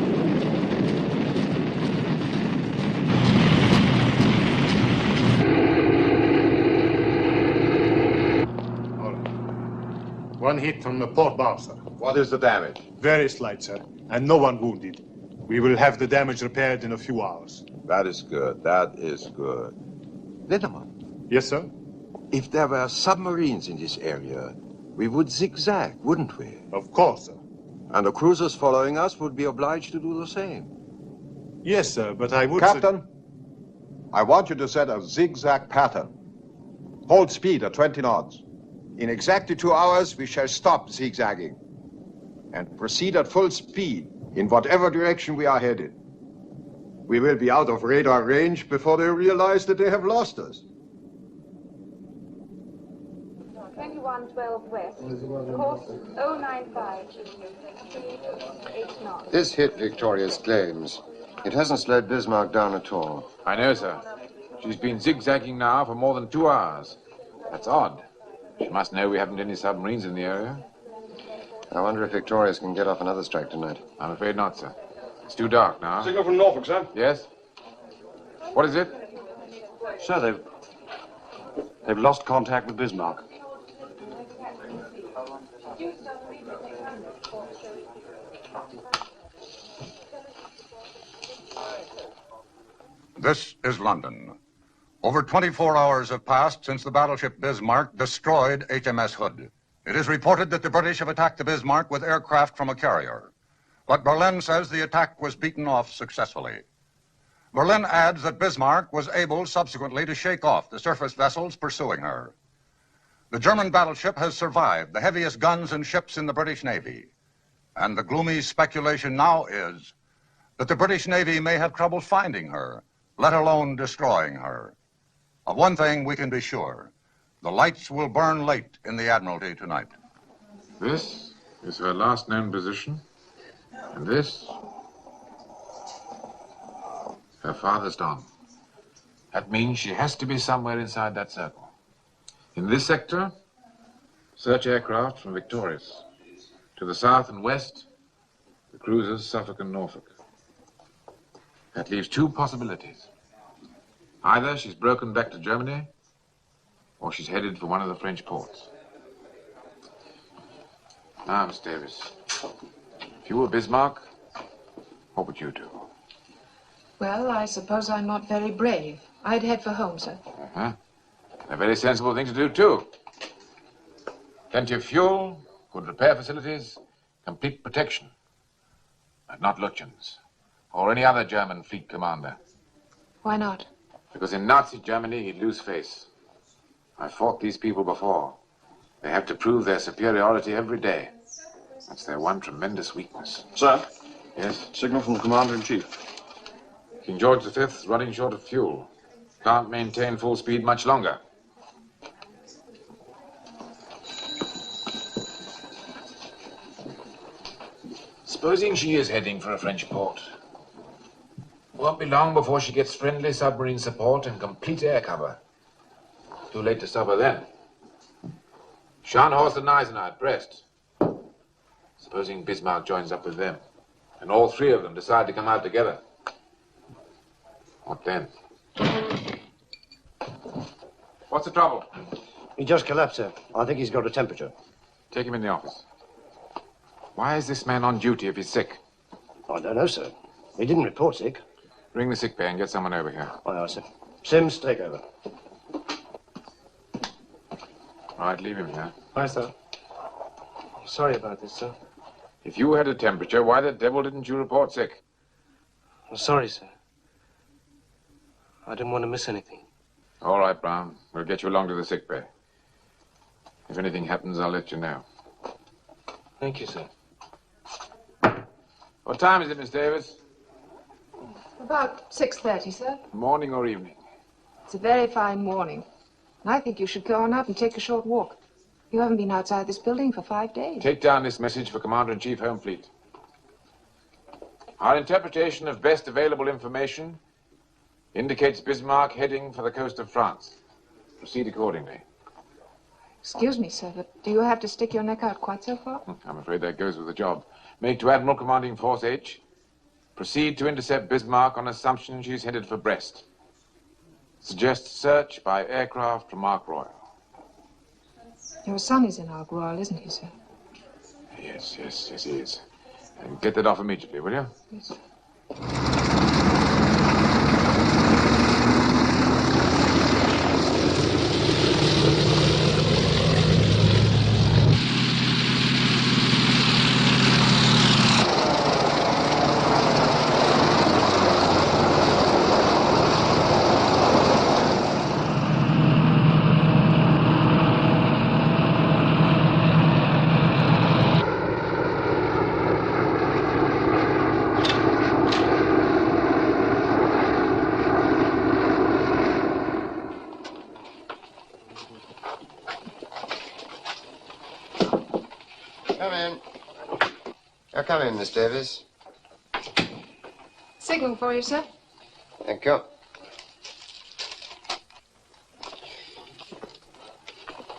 One hit from the port bow, sir. What is the damage? Very slight, sir, and no one wounded. We will have the damage repaired in a few hours. That is good. That is good. Letterman, Yes, sir? if there were submarines in this area, we would zigzag, wouldn't we? Of course, sir. And the cruisers following us would be obliged to do the same. Yes, sir, but I would... Captain, I want you to set a zigzag pattern. Hold speed at 20 knots. In exactly 2 hours, we shall stop zigzagging and proceed at full speed in whatever direction we are headed. We will be out of radar range before they realize that they have lost us. 2112 west. Course 095. 8 knots. This hit Victoria's claims. It hasn't slowed Bismarck down at all. I know, sir. She's been zigzagging now for more than 2 hours. That's odd. She must know we haven't any submarines in the area. I wonder if Victorious can get off another strike tonight. I'm afraid not, sir. It's too dark now. Signal from Norfolk, sir. Yes? What is it? Sir, they've lost contact with Bismarck. This is London. Over 24 hours have passed since the battleship Bismarck destroyed HMS Hood. It is reported that the British have attacked the Bismarck with aircraft from a carrier. But Berlin says the attack was beaten off successfully. Berlin adds that Bismarck was able subsequently to shake off the surface vessels pursuing her. The German battleship has survived the heaviest guns and ships in the British Navy. And the gloomy speculation now is that the British Navy may have trouble finding her, let alone destroying her. Of one thing we can be sure. The lights will burn late in the Admiralty tonight. This is her last known position. And this, her farthest on. That means she has to be somewhere inside that circle. In this sector, search aircraft from Victorious. To the south and west, the cruisers Suffolk and Norfolk. That leaves 2 possibilities. Either she's broken back to Germany, or she's headed for one of the French ports. Now, Miss Davis, if you were Bismarck, what would you do? Well, I suppose I'm not very brave. I'd head for home, sir. Uh-huh. A very sensible thing to do, too. Plenty of fuel, good repair facilities, complete protection. But not Lutyens, or any other German fleet commander. Why not? Because in Nazi Germany, he'd lose face. I've fought these people before. They have to prove their superiority every day. That's their one tremendous weakness. Sir? Yes? Signal from the Commander-in-Chief. King George V's running short of fuel. Can't maintain full speed much longer. Supposing she is heading for a French port. Won't be long before she gets friendly submarine support and complete air cover. Too late to stop her then. Scharnhorst and Eisenhower at Brest. Supposing Bismarck joins up with them, and all 3 of them decide to come out together. What then? What's the trouble? He just collapsed, sir. I think he's got a temperature. Take him in the office. Why is this man on duty if he's sick? I don't know, sir. He didn't report sick. Ring the sick bay and get someone over here. Aye, aye, sir. Sims, take over. All right, leave him here. Aye, sir. I'm sorry about this, sir. If you had a temperature, why the devil didn't you report sick? I'm sorry, sir. I didn't want to miss anything. All right, Brown. We'll get you along to the sick bay. If anything happens, I'll let you know. Thank you, sir. What time is it, Miss Davis? About 6:30, sir. Morning or evening? It's a very fine morning. I think you should go on out and take a short walk. You haven't been outside this building for 5 days. Take down this message for Commander-in-Chief, Home Fleet. Our interpretation of best available information indicates Bismarck heading for the coast of France. Proceed accordingly. Excuse me, sir, but do you have to stick your neck out quite so far? I'm afraid that goes with the job. Make to Admiral Commanding Force H. Proceed to intercept Bismarck on assumption she's headed for Brest. Suggest search by aircraft from Ark Royal. Your son is in Ark Royal, isn't he, sir? Yes, he is. And get that off immediately, will you? Yes. Come in, Miss Davis. Signal for you, sir. Thank you.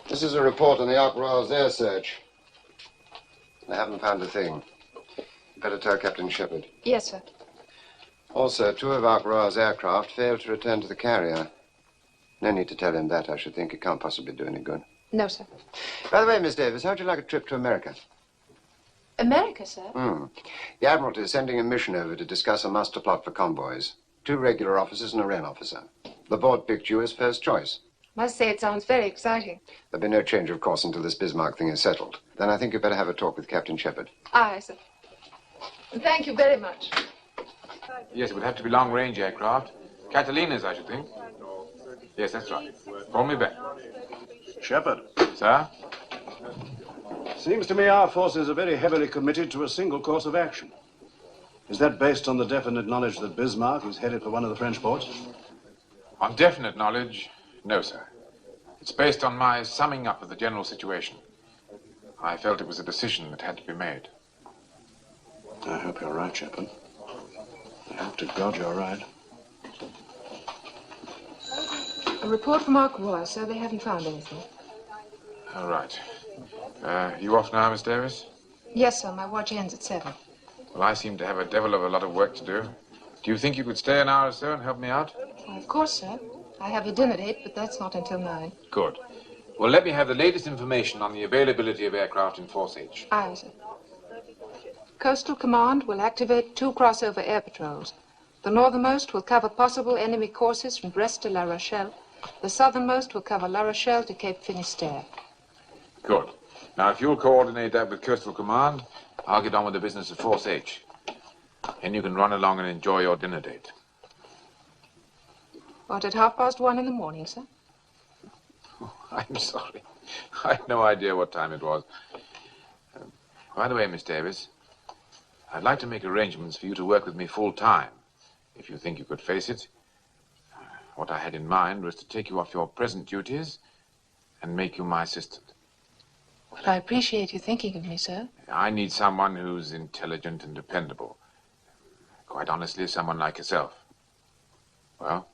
This is a report on the Ark Royal's air search. I haven't found a thing. Better tell Captain Shepherd. Yes, sir. Also, 2 of Ark Royal's aircraft failed to return to the carrier. No need to tell him that, I should think. It can't possibly do any good. No, sir. By the way, Miss Davis, how'd you like a trip to America? America, sir? The Admiralty is sending a mission over to discuss a master plot for convoys. 2 regular officers and a Wren officer. The board picked you as first choice. Must say it sounds very exciting. There'll be no change of course until this Bismarck thing is settled. Then I think you'd better have a talk with Captain Shepherd. Aye, sir. Thank you very much. Yes, it would have to be long-range aircraft. Catalina's, I should think. Yes, that's right. Call me back. Shepherd. Sir? Seems to me our forces are very heavily committed to a single course of action. Is that based on the definite knowledge that Bismarck is headed for one of the French ports? On definite knowledge, no, sir. It's based on my summing up of the general situation. I felt it was a decision that had to be made. I hope you're right, Shepherd. I hope to God you're right. A report from Ark Royal, sir. They haven't found anything. All right. You off now, Miss Davis? Yes, sir. My watch ends at 7. Well, I seem to have a devil of a lot of work to do. Do you think you could stay an hour or so and help me out? Well, of course, sir. I have a dinner date, but that's not until 9. Good. Well, let me have the latest information on the availability of aircraft in Force H. Aye, sir. Coastal Command will activate 2 crossover air patrols. The northernmost will cover possible enemy courses from Brest to La Rochelle. The southernmost will cover La Rochelle to Cape Finisterre. Good. Now, if you'll coordinate that with Coastal Command, I'll get on with the business of Force H. And you can run along and enjoy your dinner date. What, at 1:30 in the morning, sir? I'm sorry. I had no idea what time it was. By the way, Miss Davis, I'd like to make arrangements for you to work with me full-time, if you think you could face it. What I had in mind was to take you off your present duties and make you my assistant. Well, I appreciate you thinking of me, sir. I need someone who's intelligent and dependable. Quite honestly, someone like yourself. Well,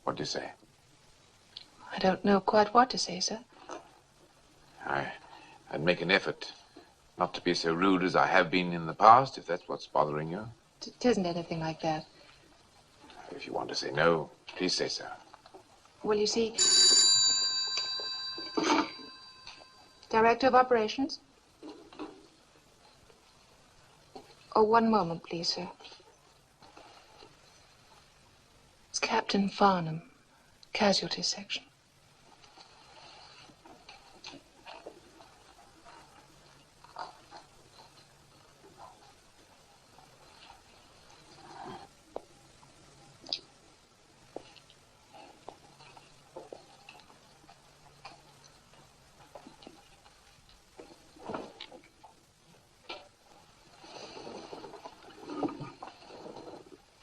what do you say? I don't know quite what to say, sir. I'd make an effort not to be so rude as I have been in the past, if that's what's bothering you. It isn't anything like that. If you want to say no, please say so. Well, you see... Director of Operations? Oh, one moment, please, sir. It's Captain Farnham, Casualty Section.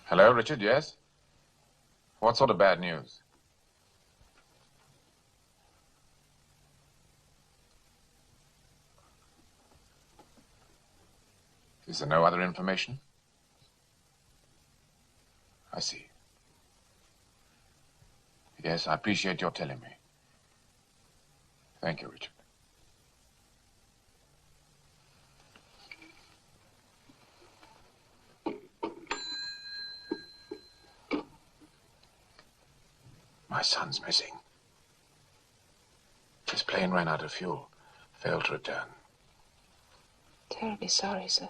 Hello, Richard, yes? What sort of bad news? Is there no other information? I see. Yes, I appreciate your telling me. Thank you, Richard. My son's missing. His plane ran out of fuel, failed to return. Terribly sorry, sir.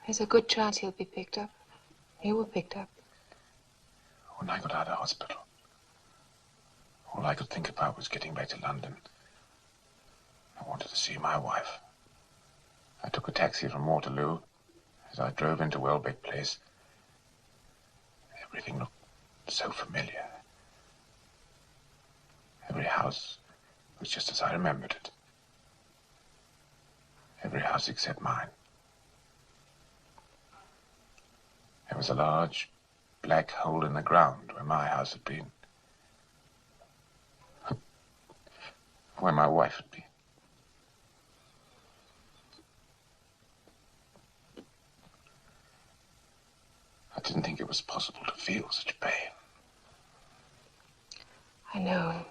There's a good chance he'll be picked up. He were picked up. When I got out of hospital, all I could think about was getting back to London. I wanted to see my wife. I took a taxi from Waterloo. As I drove into Welbeck Place, everything looked so familiar. Every house was just as I remembered it. Every house except mine. There was a large black hole in the ground where my house had been. Where my wife had been. was possible to feel such pain. I know.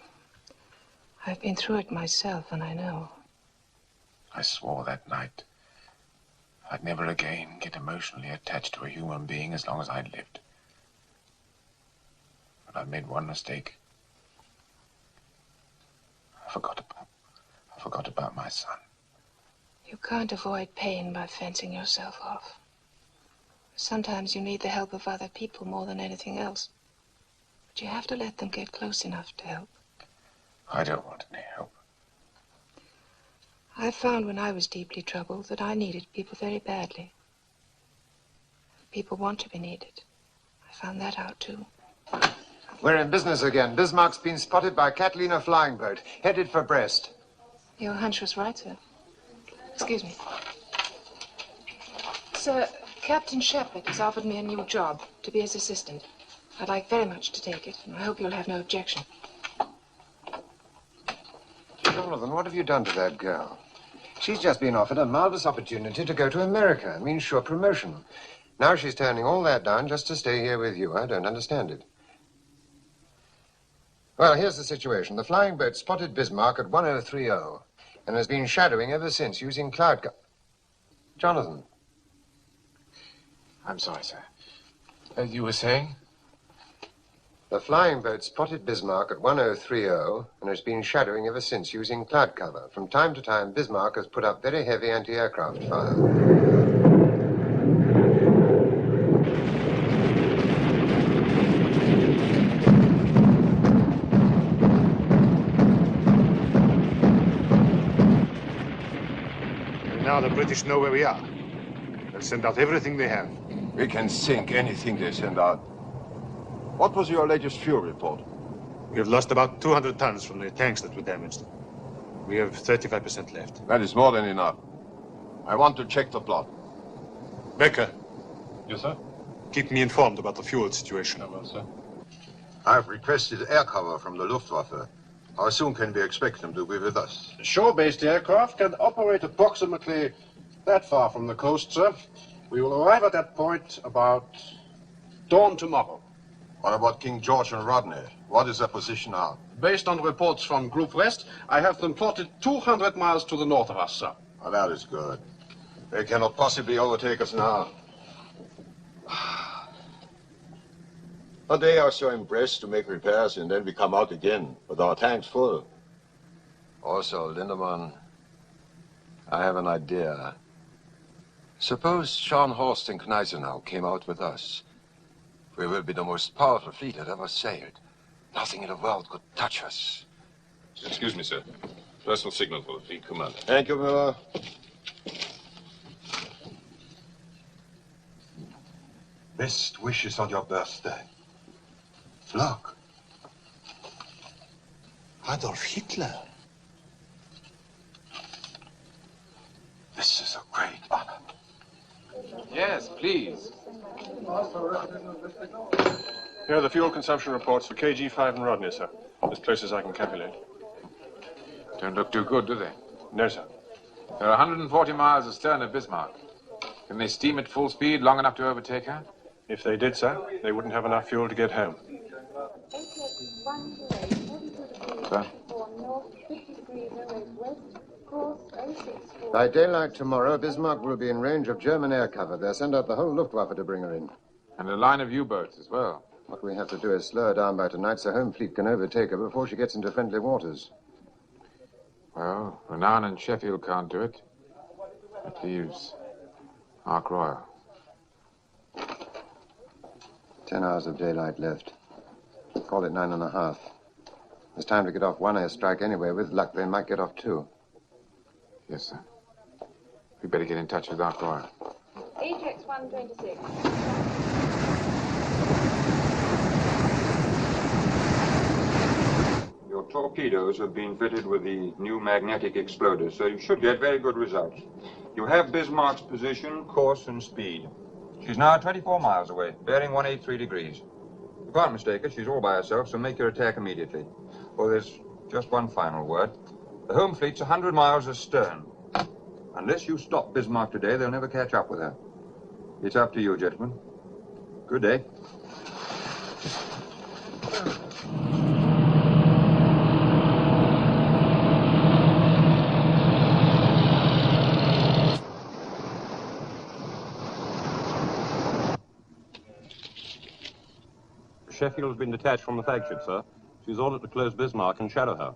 I've been through it myself, and I know. I swore that night I'd never again get emotionally attached to a human being as long as I'd lived. But I made one mistake. I forgot about my son. You can't avoid pain by fencing yourself off. Sometimes you need the help of other people more than anything else. But you have to let them get close enough to help. I don't want any help. I found when I was deeply troubled that I needed people very badly. People want to be needed. I found that out too. We're in business again. Bismarck's been spotted by Catalina flying boat, headed for Brest. Your hunch was right, sir. Excuse me. Sir, Captain Shepherd has offered me a new job to be his assistant. I'd like very much to take it, and I hope you'll have no objection. Jonathan, what have you done to that girl? She's just been offered a marvelous opportunity to go to America. It means sure promotion. Now she's turning all that down just to stay here with you. I don't understand it. Well, here's the situation. The flying boat spotted Bismarck at 1030 and has been shadowing ever since using cloud cover. Jonathan. I'm sorry, sir. You were saying? The flying boat spotted Bismarck at 1030 and has been shadowing ever since using cloud cover. From time to time, Bismarck has put up very heavy anti-aircraft fire. And now the British know where we are. They'll send out everything they have. We can sink anything they send out. What was your latest fuel report? We have lost about 200 tons from the tanks that were damaged. We have 35% left. That is more than enough. I want to check the plot. Becker. Yes, sir? Keep me informed about the fuel situation. I will, sir. I've requested air cover from the Luftwaffe. How soon can we expect them to be with us? Shore-based aircraft can operate approximately that far from the coast, sir. We will arrive at that point about dawn tomorrow. What about King George and Rodney? What is their position now? Based on reports from Group West, I have them plotted 200 miles to the north of us, sir. Well, that is good. They cannot possibly overtake us now. A day or so in Brest to make repairs, and then we come out again with our tanks full. Also, Lindemann, I have an idea. Suppose Scharnhorst and Gneisenau came out with us. We will be the most powerful fleet that ever sailed. Nothing in the world could touch us. Excuse me, sir. Personal signal for the fleet commander. Thank you, Möhner. Best wishes on your birthday. Look. Adolf Hitler. This is a great honor. Yes, please. Here are the fuel consumption reports for KG5 and Rodney, sir. As close as I can calculate. Don't look too good, do they? No, sir. They're 140 miles astern of Bismarck. Can they steam at full speed long enough to overtake her? If they did, sir, they wouldn't have enough fuel to get home. Sir? By daylight tomorrow, Bismarck will be in range of German air cover. They'll send out the whole Luftwaffe to bring her in. And a line of U-boats as well. What we have to do is slow her down by tonight so home fleet can overtake her before she gets into friendly waters. Well, Renown and Sheffield can't do it. That leaves Ark Royal. 10 hours of daylight left. Call it 9.5. There's time to get off one airstrike anyway. With luck, they might get off two. Yes, sir. We better get in touch with Ark Royal. Ajax 126. Your torpedoes have been fitted with the new magnetic exploder, so you should get very good results. You have Bismarck's position, course, and speed. She's now 24 miles away, bearing 183 degrees. You can't mistake her. She's all by herself, so make your attack immediately. Oh, there's just one final word. The home fleet's 100 miles astern. Unless you stop Bismarck today, they'll never catch up with her. It's up to you, gentlemen. Good day. Sheffield has been detached from the flagship, sir. She's ordered to close Bismarck and shadow her.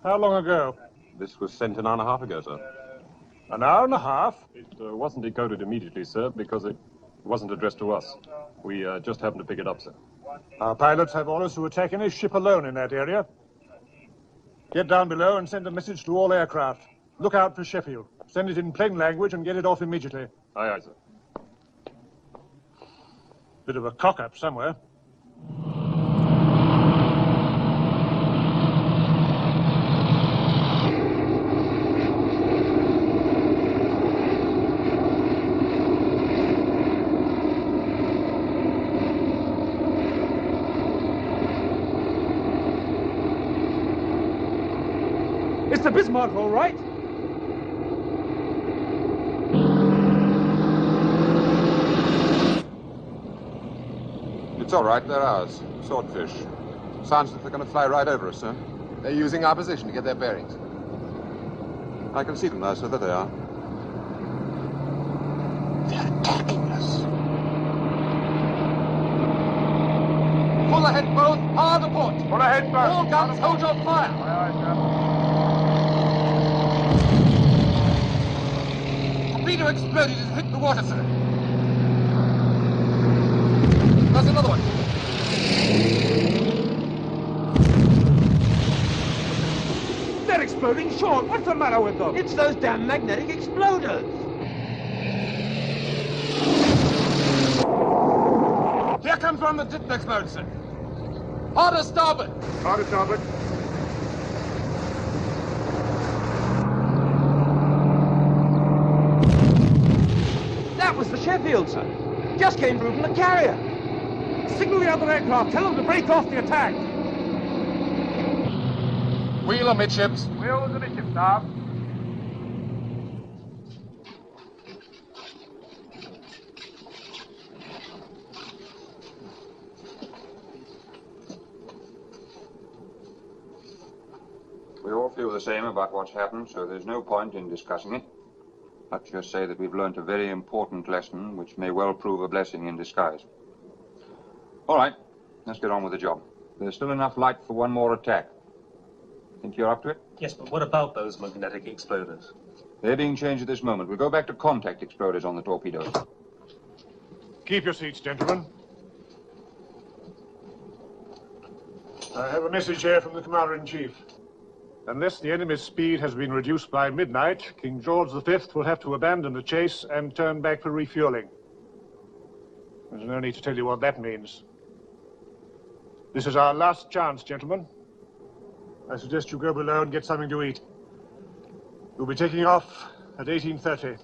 How long ago? This was sent an hour and a half ago, sir. An hour and a half? It wasn't decoded immediately, sir, because it wasn't addressed to us. We just happened to pick it up, sir. Our pilots have orders to attack any ship alone in that area. Get down below and send a message to all aircraft. Look out for Sheffield. Send it in plain language and get it off immediately. Aye, aye, sir. Bit of a cock-up somewhere. It's the Bismarck, all right. It's all right, they're ours. Swordfish. Sounds like they're going to fly right over us, sir. They're using our position to get their bearings. I can see them now, sir. There they are. They're attacking us. Pull ahead, both. Hard aport. Pull ahead, both. All guns, hold your fire. Aye, aye, sir. Torpedo exploded and hit the water, sir. There's another one. They're exploding short. What's the matter with them? It's those damn magnetic exploders. Here comes one that didn't explode, sir. Harder starboard. Harder starboard. That was the Sheffield, sir. Just came through from the carrier. Signal the other aircraft. Tell them to break off the attack. Wheel amidships. Wheel amidships, staff. We all feel the same about what's happened, so there's no point in discussing it. Let's just say that we've learnt a very important lesson, which may well prove a blessing in disguise. All right, let's get on with the job. There's still enough light for one more attack. Think you're up to it? Yes, but what about those magnetic exploders? They're being changed at this moment. We'll go back to contact exploders on the torpedoes. Keep your seats, gentlemen. I have a message here from the Commander-in-Chief. Unless the enemy's speed has been reduced by midnight, King George V will have to abandon the chase and turn back for refueling. There's no need to tell you what that means. This is our last chance, gentlemen. I suggest you go below and get something to eat. We'll be taking off at 18:30.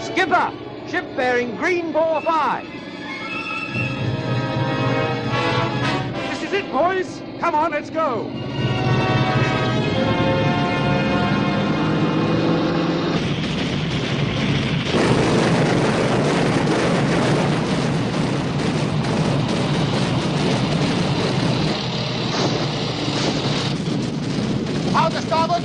Skipper! Ship bearing green ball 5. This is it, boys. Come on, let's go. Out to starboard.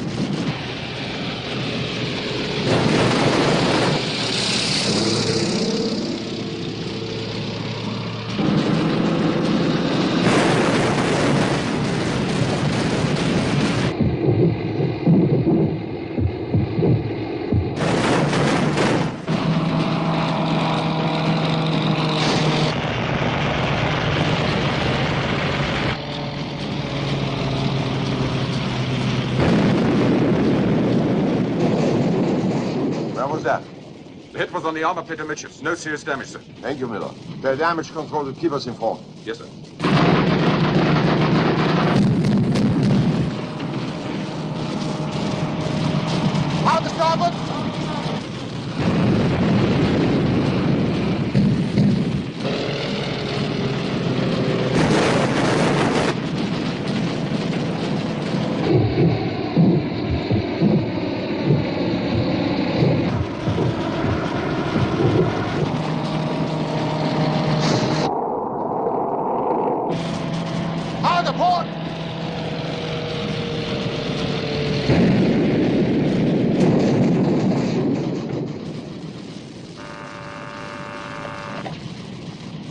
The hit was on the armor plate amidships. No serious damage, sir. Thank you, Miller. The damage control will keep us informed. Yes, sir.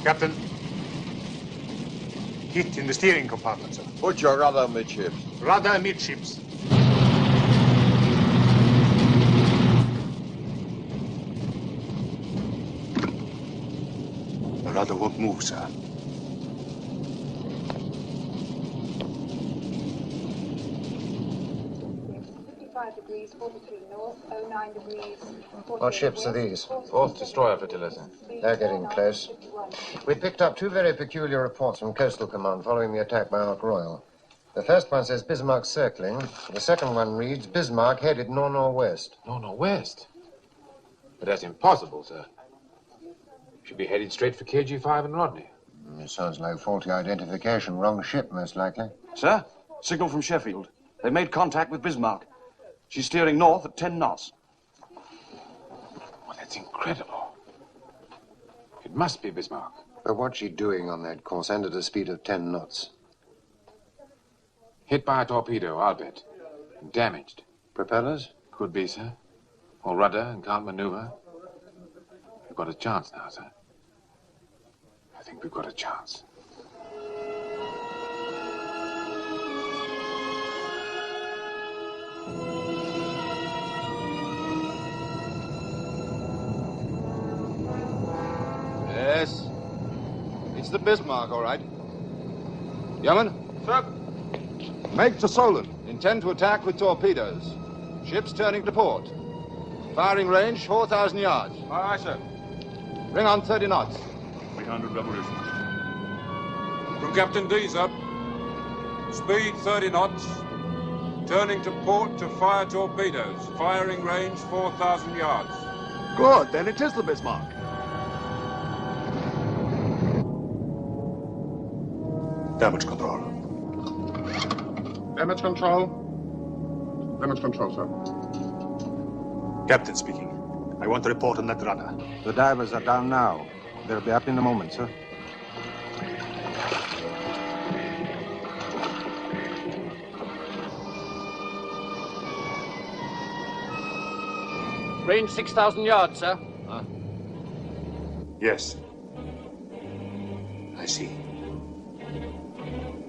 Captain. Hit in the steering compartment, sir. Put your rudder midships. Rudder midships. The rudder won't move, sir. 55 degrees 43 north, 09 degrees. What ships are these? Fourth destroyer flotilla. They're getting close. We picked up two very peculiar reports from Coastal Command following the attack by Ark Royal. The first one says Bismarck circling. The second one reads Bismarck headed nor-northwest. Nor-northwest? But that's impossible, sir. Should be headed straight for KG5 and Rodney. It sounds like faulty identification. Wrong ship, most likely. Sir, signal from Sheffield. They made contact with Bismarck. She's steering north at 10 knots. Well, that's incredible. It must be Bismarck. But what's she doing on that course and at a speed of 10 knots? Hit by a torpedo, I'll bet. And damaged. Propellers? Could be, sir. Or rudder and can't maneuver. We've got a chance now, sir. I think we've got a chance. Yes. It's the Bismarck, all right. Yeoman? Sir. Make to Solent. Intend to attack with torpedoes. Ships turning to port. Firing range, 4,000 yards. Aye, sir. Bring on 30 knots. 300 revolutions. From Captain D, sir. Speed 30 knots. Turning to port to fire torpedoes. Firing range 4,000 yards. Good, then it is the Bismarck. Damage control. Damage control. Damage control, sir. Captain speaking. I want to report on that rudder. The divers are down now. They'll be up in a moment, sir. Range 6,000 yards, sir. Yes. I see.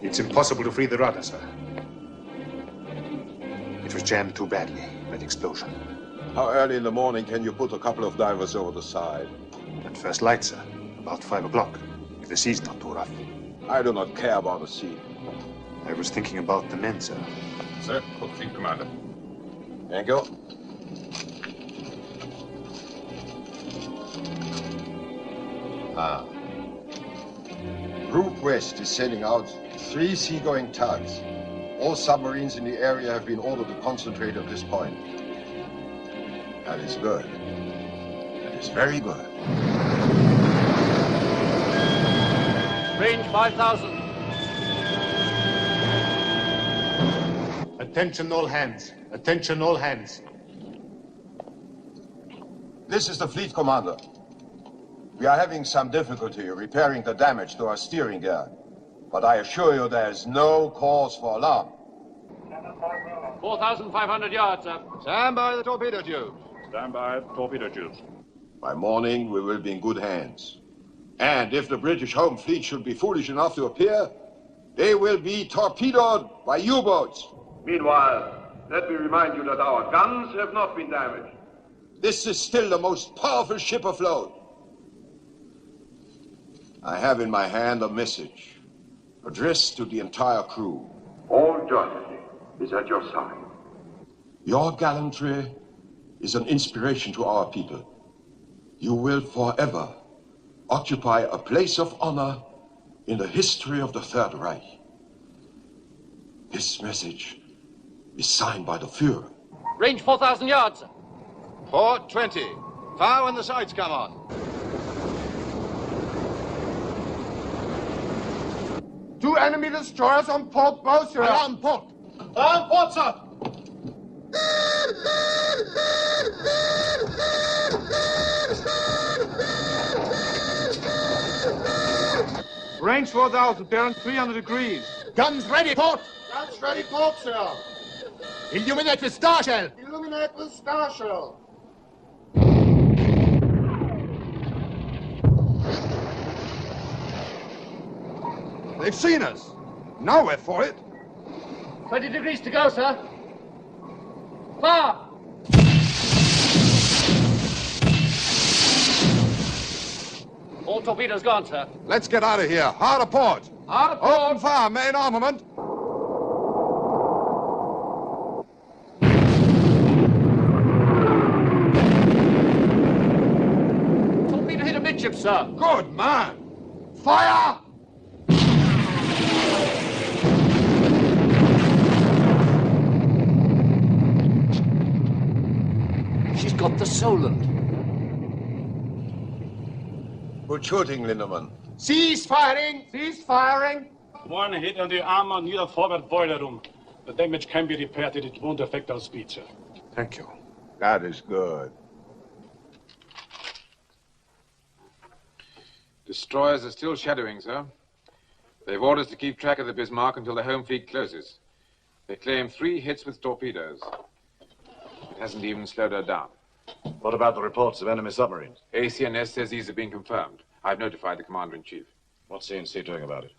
It's impossible to free the rudder, sir. It was jammed too badly, that explosion. How early in the morning can you put a couple of divers over the side? At first light, sir. About 5 o'clock, if the sea's not too rough. I do not care about the sea. I was thinking about the men, sir. Sir, put fleet commander. Thank you. Route West is sending out 3 seagoing tugs. All submarines in the area have been ordered to concentrate at this point. That is good. That is very good. Range 5,000. Attention all hands. Attention all hands. This is the fleet commander. We are having some difficulty repairing the damage to our steering gear, but I assure you there is no cause for alarm. 4,500 yards, sir. Stand by the torpedo tubes. Stand by, torpedo tubes. By morning, we will be in good hands. And if the British home fleet should be foolish enough to appear, they will be torpedoed by U-boats. Meanwhile, let me remind you that our guns have not been damaged. This is still the most powerful ship afloat. I have in my hand a message addressed to the entire crew. All justice is at your side. Your gallantry is an inspiration to our people. You will forever occupy a place of honor in the history of the Third Reich. This message is signed by the Führer. Range 4,000 yards, sir. Port 20. Fire when the sights come on. Two enemy destroyers on port bow, sir. Alarm port. Alarm port, sir. Range 4,000, bearing 300 degrees. Guns ready, port. Guns ready, port, sir. Illuminate with star shell. Illuminate with star shell. They've seen us. Now we're for it. 20 degrees to go, sir. Fire! All torpedoes gone, sir. Let's get out of here. Hard a port. Hard a port. Open fire, main armament. Torpedo hit amidship, sir. Good man. Fire! She's got the Solent. Good shooting, Lindemann. Cease firing! Cease firing! One hit on the armor near the forward boiler room. The damage can be repaired and it won't affect our speed, sir. Thank you. That is good. Destroyers are still shadowing, sir. They've orders to keep track of the Bismarck until the home fleet closes. They claim 3 hits with torpedoes. It hasn't even slowed her down. What about the reports of enemy submarines? ACNS says these have been confirmed. I've notified the Commander-in-Chief. What's CNC doing about it?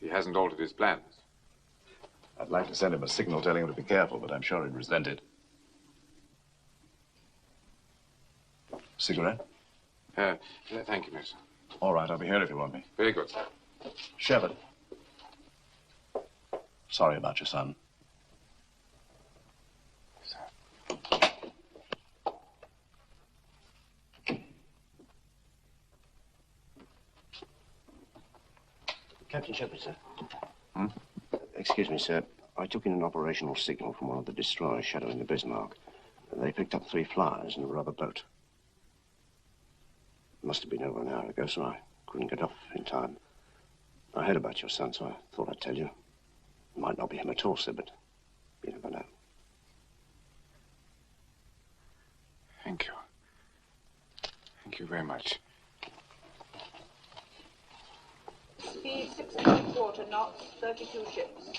He hasn't altered his plans. I'd like to send him a signal telling him to be careful, but I'm sure he'd resent it. Cigarette? Thank you, miss. All right, I'll be here if you want me. Very good, sir. Shepard. Sorry about your son. Captain Shepard, sir. Hmm? Excuse me, sir. I took in an operational signal from one of the destroyers shadowing the Bismarck. They picked up 3 flyers in a rubber boat. It must have been over an hour ago, so I couldn't get off in time. I heard about your son, so I thought I'd tell you. It might not be him at all, sir, but you never know. Thank you. Thank you very much. Speed 6.25 knots, 32 ships.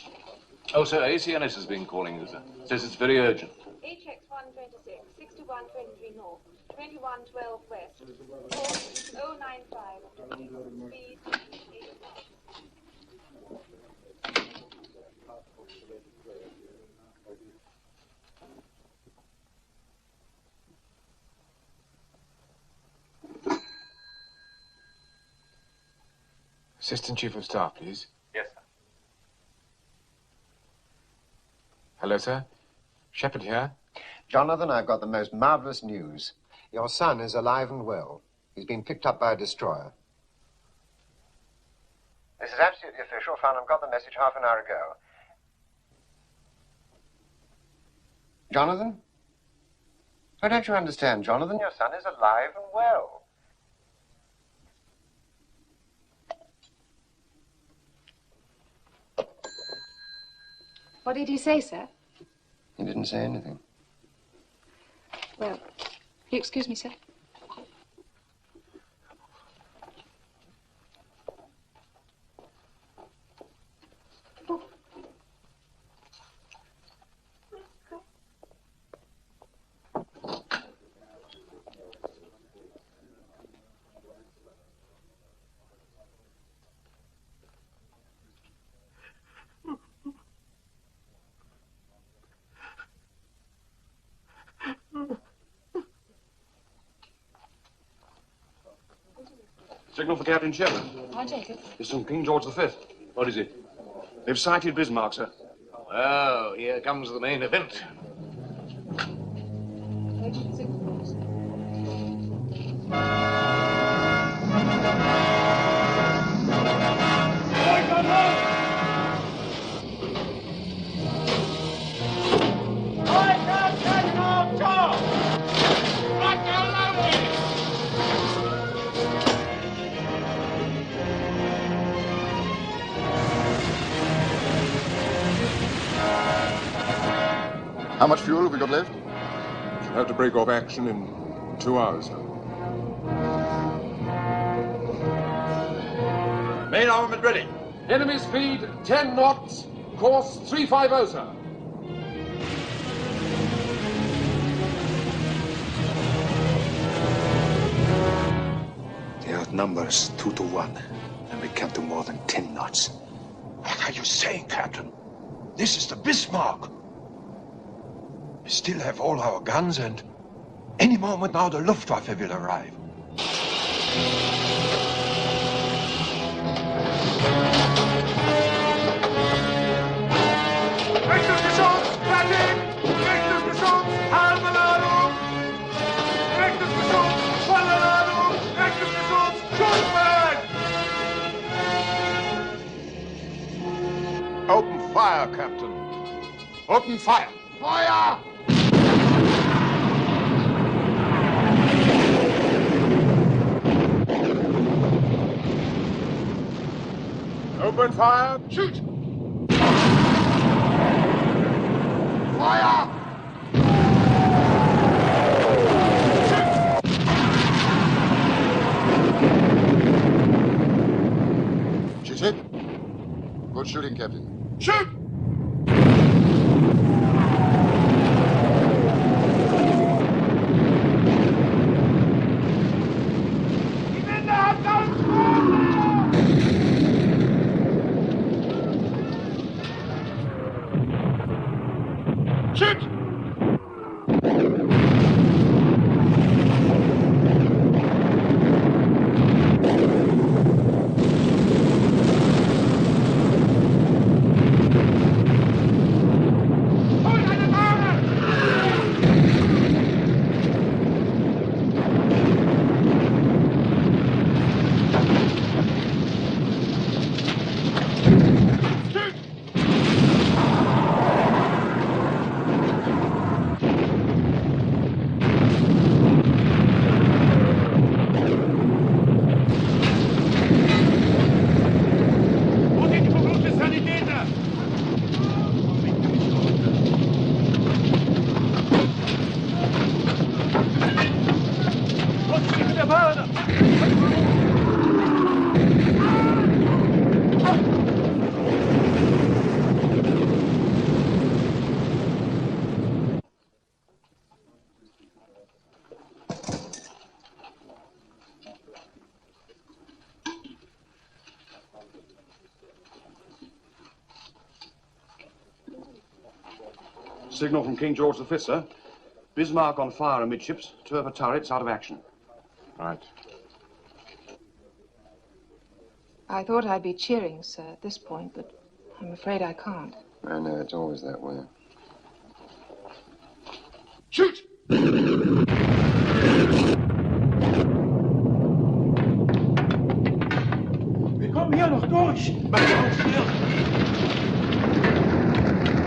Oh, sir, ACNS has been calling you, sir. Says it's very urgent. HX 126, 6123 north, 2112 west, course 095, speed 8 knots. Assistant Chief of Staff, please. Yes, sir. Hello, sir. Shepard here. Jonathan, I've got the most marvelous news. Your son is alive and well. He's been picked up by a destroyer. This is absolutely official. Farnham got the message half an hour ago. Jonathan? Oh, don't you understand, Jonathan? Your son is alive and well. What did he say, sir? He didn't say anything. Well, you excuse me, sir. Signal for Captain Shepard. I take it. It's from King George V. What is it? They've sighted Bismarck, sir. Oh, here comes the main event. How much fuel have we got left? She'll have to break off action in 2 hours. Main armament ready. Enemy speed 10 knots, course 350, sir. They outnumber us 2 to 1, and we can't do more than 10 knots. What are you saying, Captain? This is the Bismarck. We still have all our guns, and any moment now the Luftwaffe will arrive. Open fire, Captain. Open fire. Feuer! Open fire. Shoot. Feuer! She's hit. Good shooting, Captain. Shoot! Signal from King George V, sir. Bismarck on fire amidships, 2 of her turrets out of action. Right. I thought I'd be cheering, sir, at this point, but I'm afraid I can't. I know, it's always that way. Shoot! Wir kommen hier noch durch. Mach die Augen still.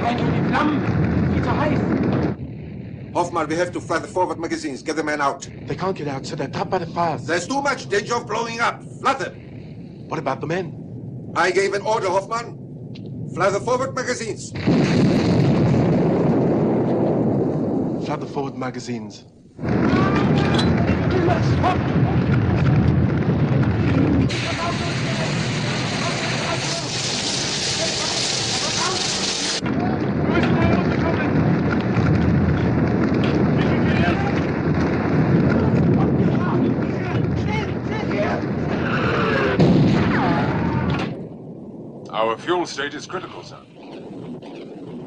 Rein durch die Flammen. Viel zu heiß. Hoffman, we have to fly the forward magazines. Get the men out. They can't get out, so they're trapped by the fires. There's too much danger of blowing up. Flood them. What about the men? I gave an order, Hoffman. Fly the forward magazines. Flood the forward magazines. Our fuel state is critical, sir.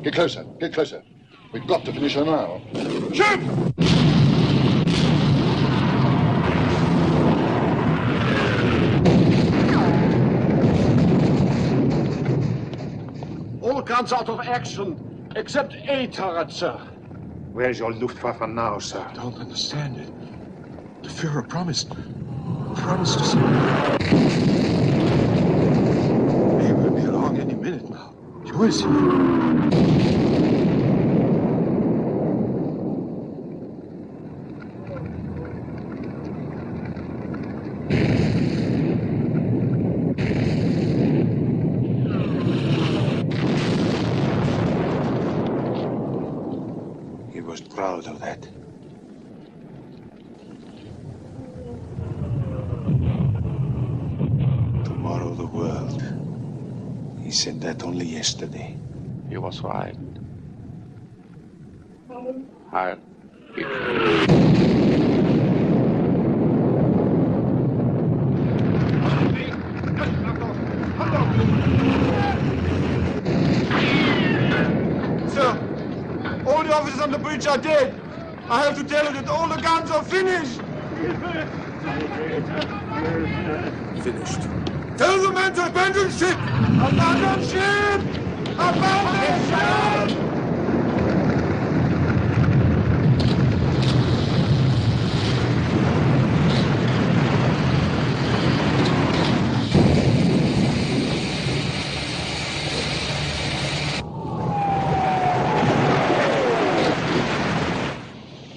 Get closer, get closer. We've got to finish her now. Shoot! All guns out of action, except A turret, sir. Where's your Luftwaffe now, sir? I don't understand it. The Führer promised us. He will be along any minute now. Who is he? He was proud of that. Tomorrow the world. He said that only yesterday. He was right. Heil are dead. I have to tell her that all the guns are finished. Finished. Tell the men to abandon ship! Abandon ship! Abandon ship!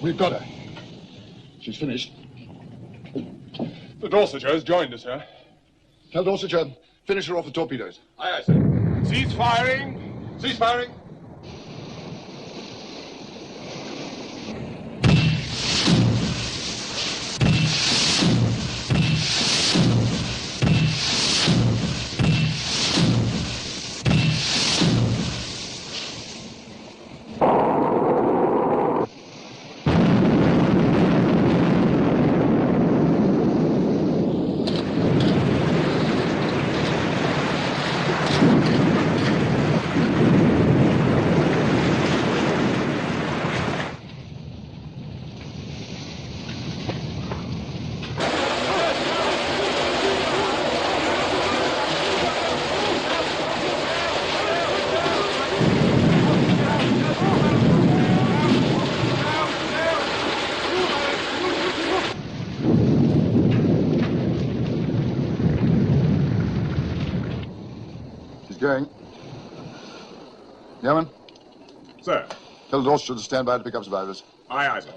We've got her. She's finished. The Dorsetshire has joined us, sir. Tell Dorsetshire, finish her off the torpedoes. Aye, aye, sir. Cease firing! Cease firing! Going. Yeoman? Sir. Tell Dorsetshire to stand by to pick up survivors. Aye, aye, sir.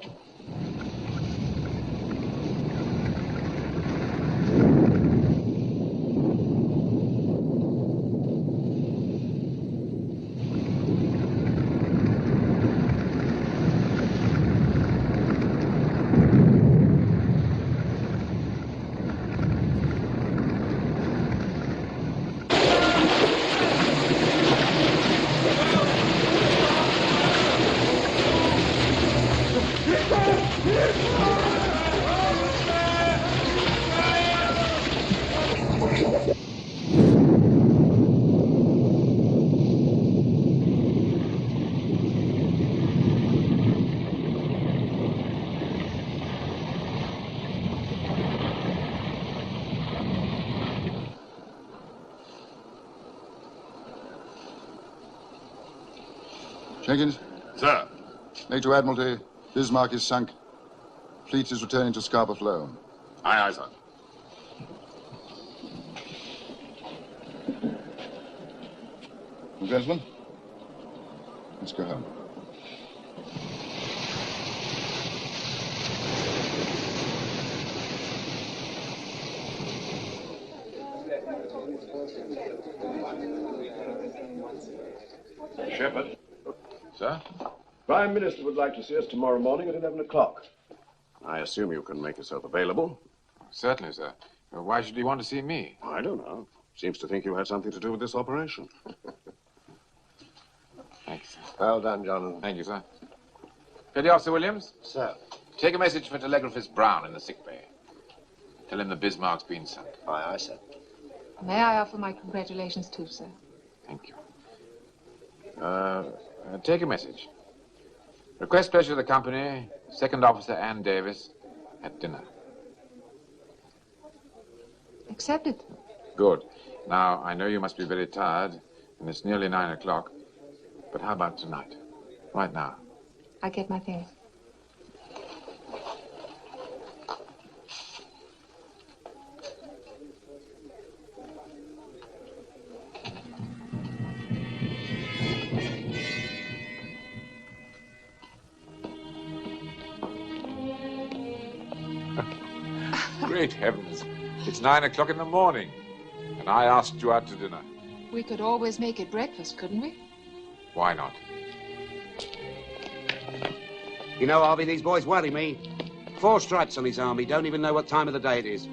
Jenkins? Sir. Make to Admiralty, Bismarck is sunk. Fleet is returning to Scarborough Flow. Aye, aye, sir. Well, gentlemen, let's go home. Shepard. Sir? Prime Minister would like to see us tomorrow morning at 11 o'clock. I assume you can make yourself available. Certainly, sir. Why should he want to see me? I don't know. Seems to think you had something to do with this operation. Thanks, sir. Well done, John. Thank you, sir. Petty Officer Williams? Sir. Take a message for Telegraphist Brown in the sick bay. Tell him the Bismarck's been sunk. Aye, aye, sir. May I offer my congratulations too, sir? Thank you. Take a message. Request pleasure of the company, Second Officer Ann Davis, at dinner. Accepted. Good. Now, I know you must be very tired, and it's nearly 9 o'clock. But how about tonight? Right now. I get my things. Great heavens. It's 9 o'clock in the morning, and I asked you out to dinner. We could always make it breakfast, couldn't we? Why not? You know, Harvey, these boys worry me. 4 stripes on his arm. He don't even know what time of the day it is.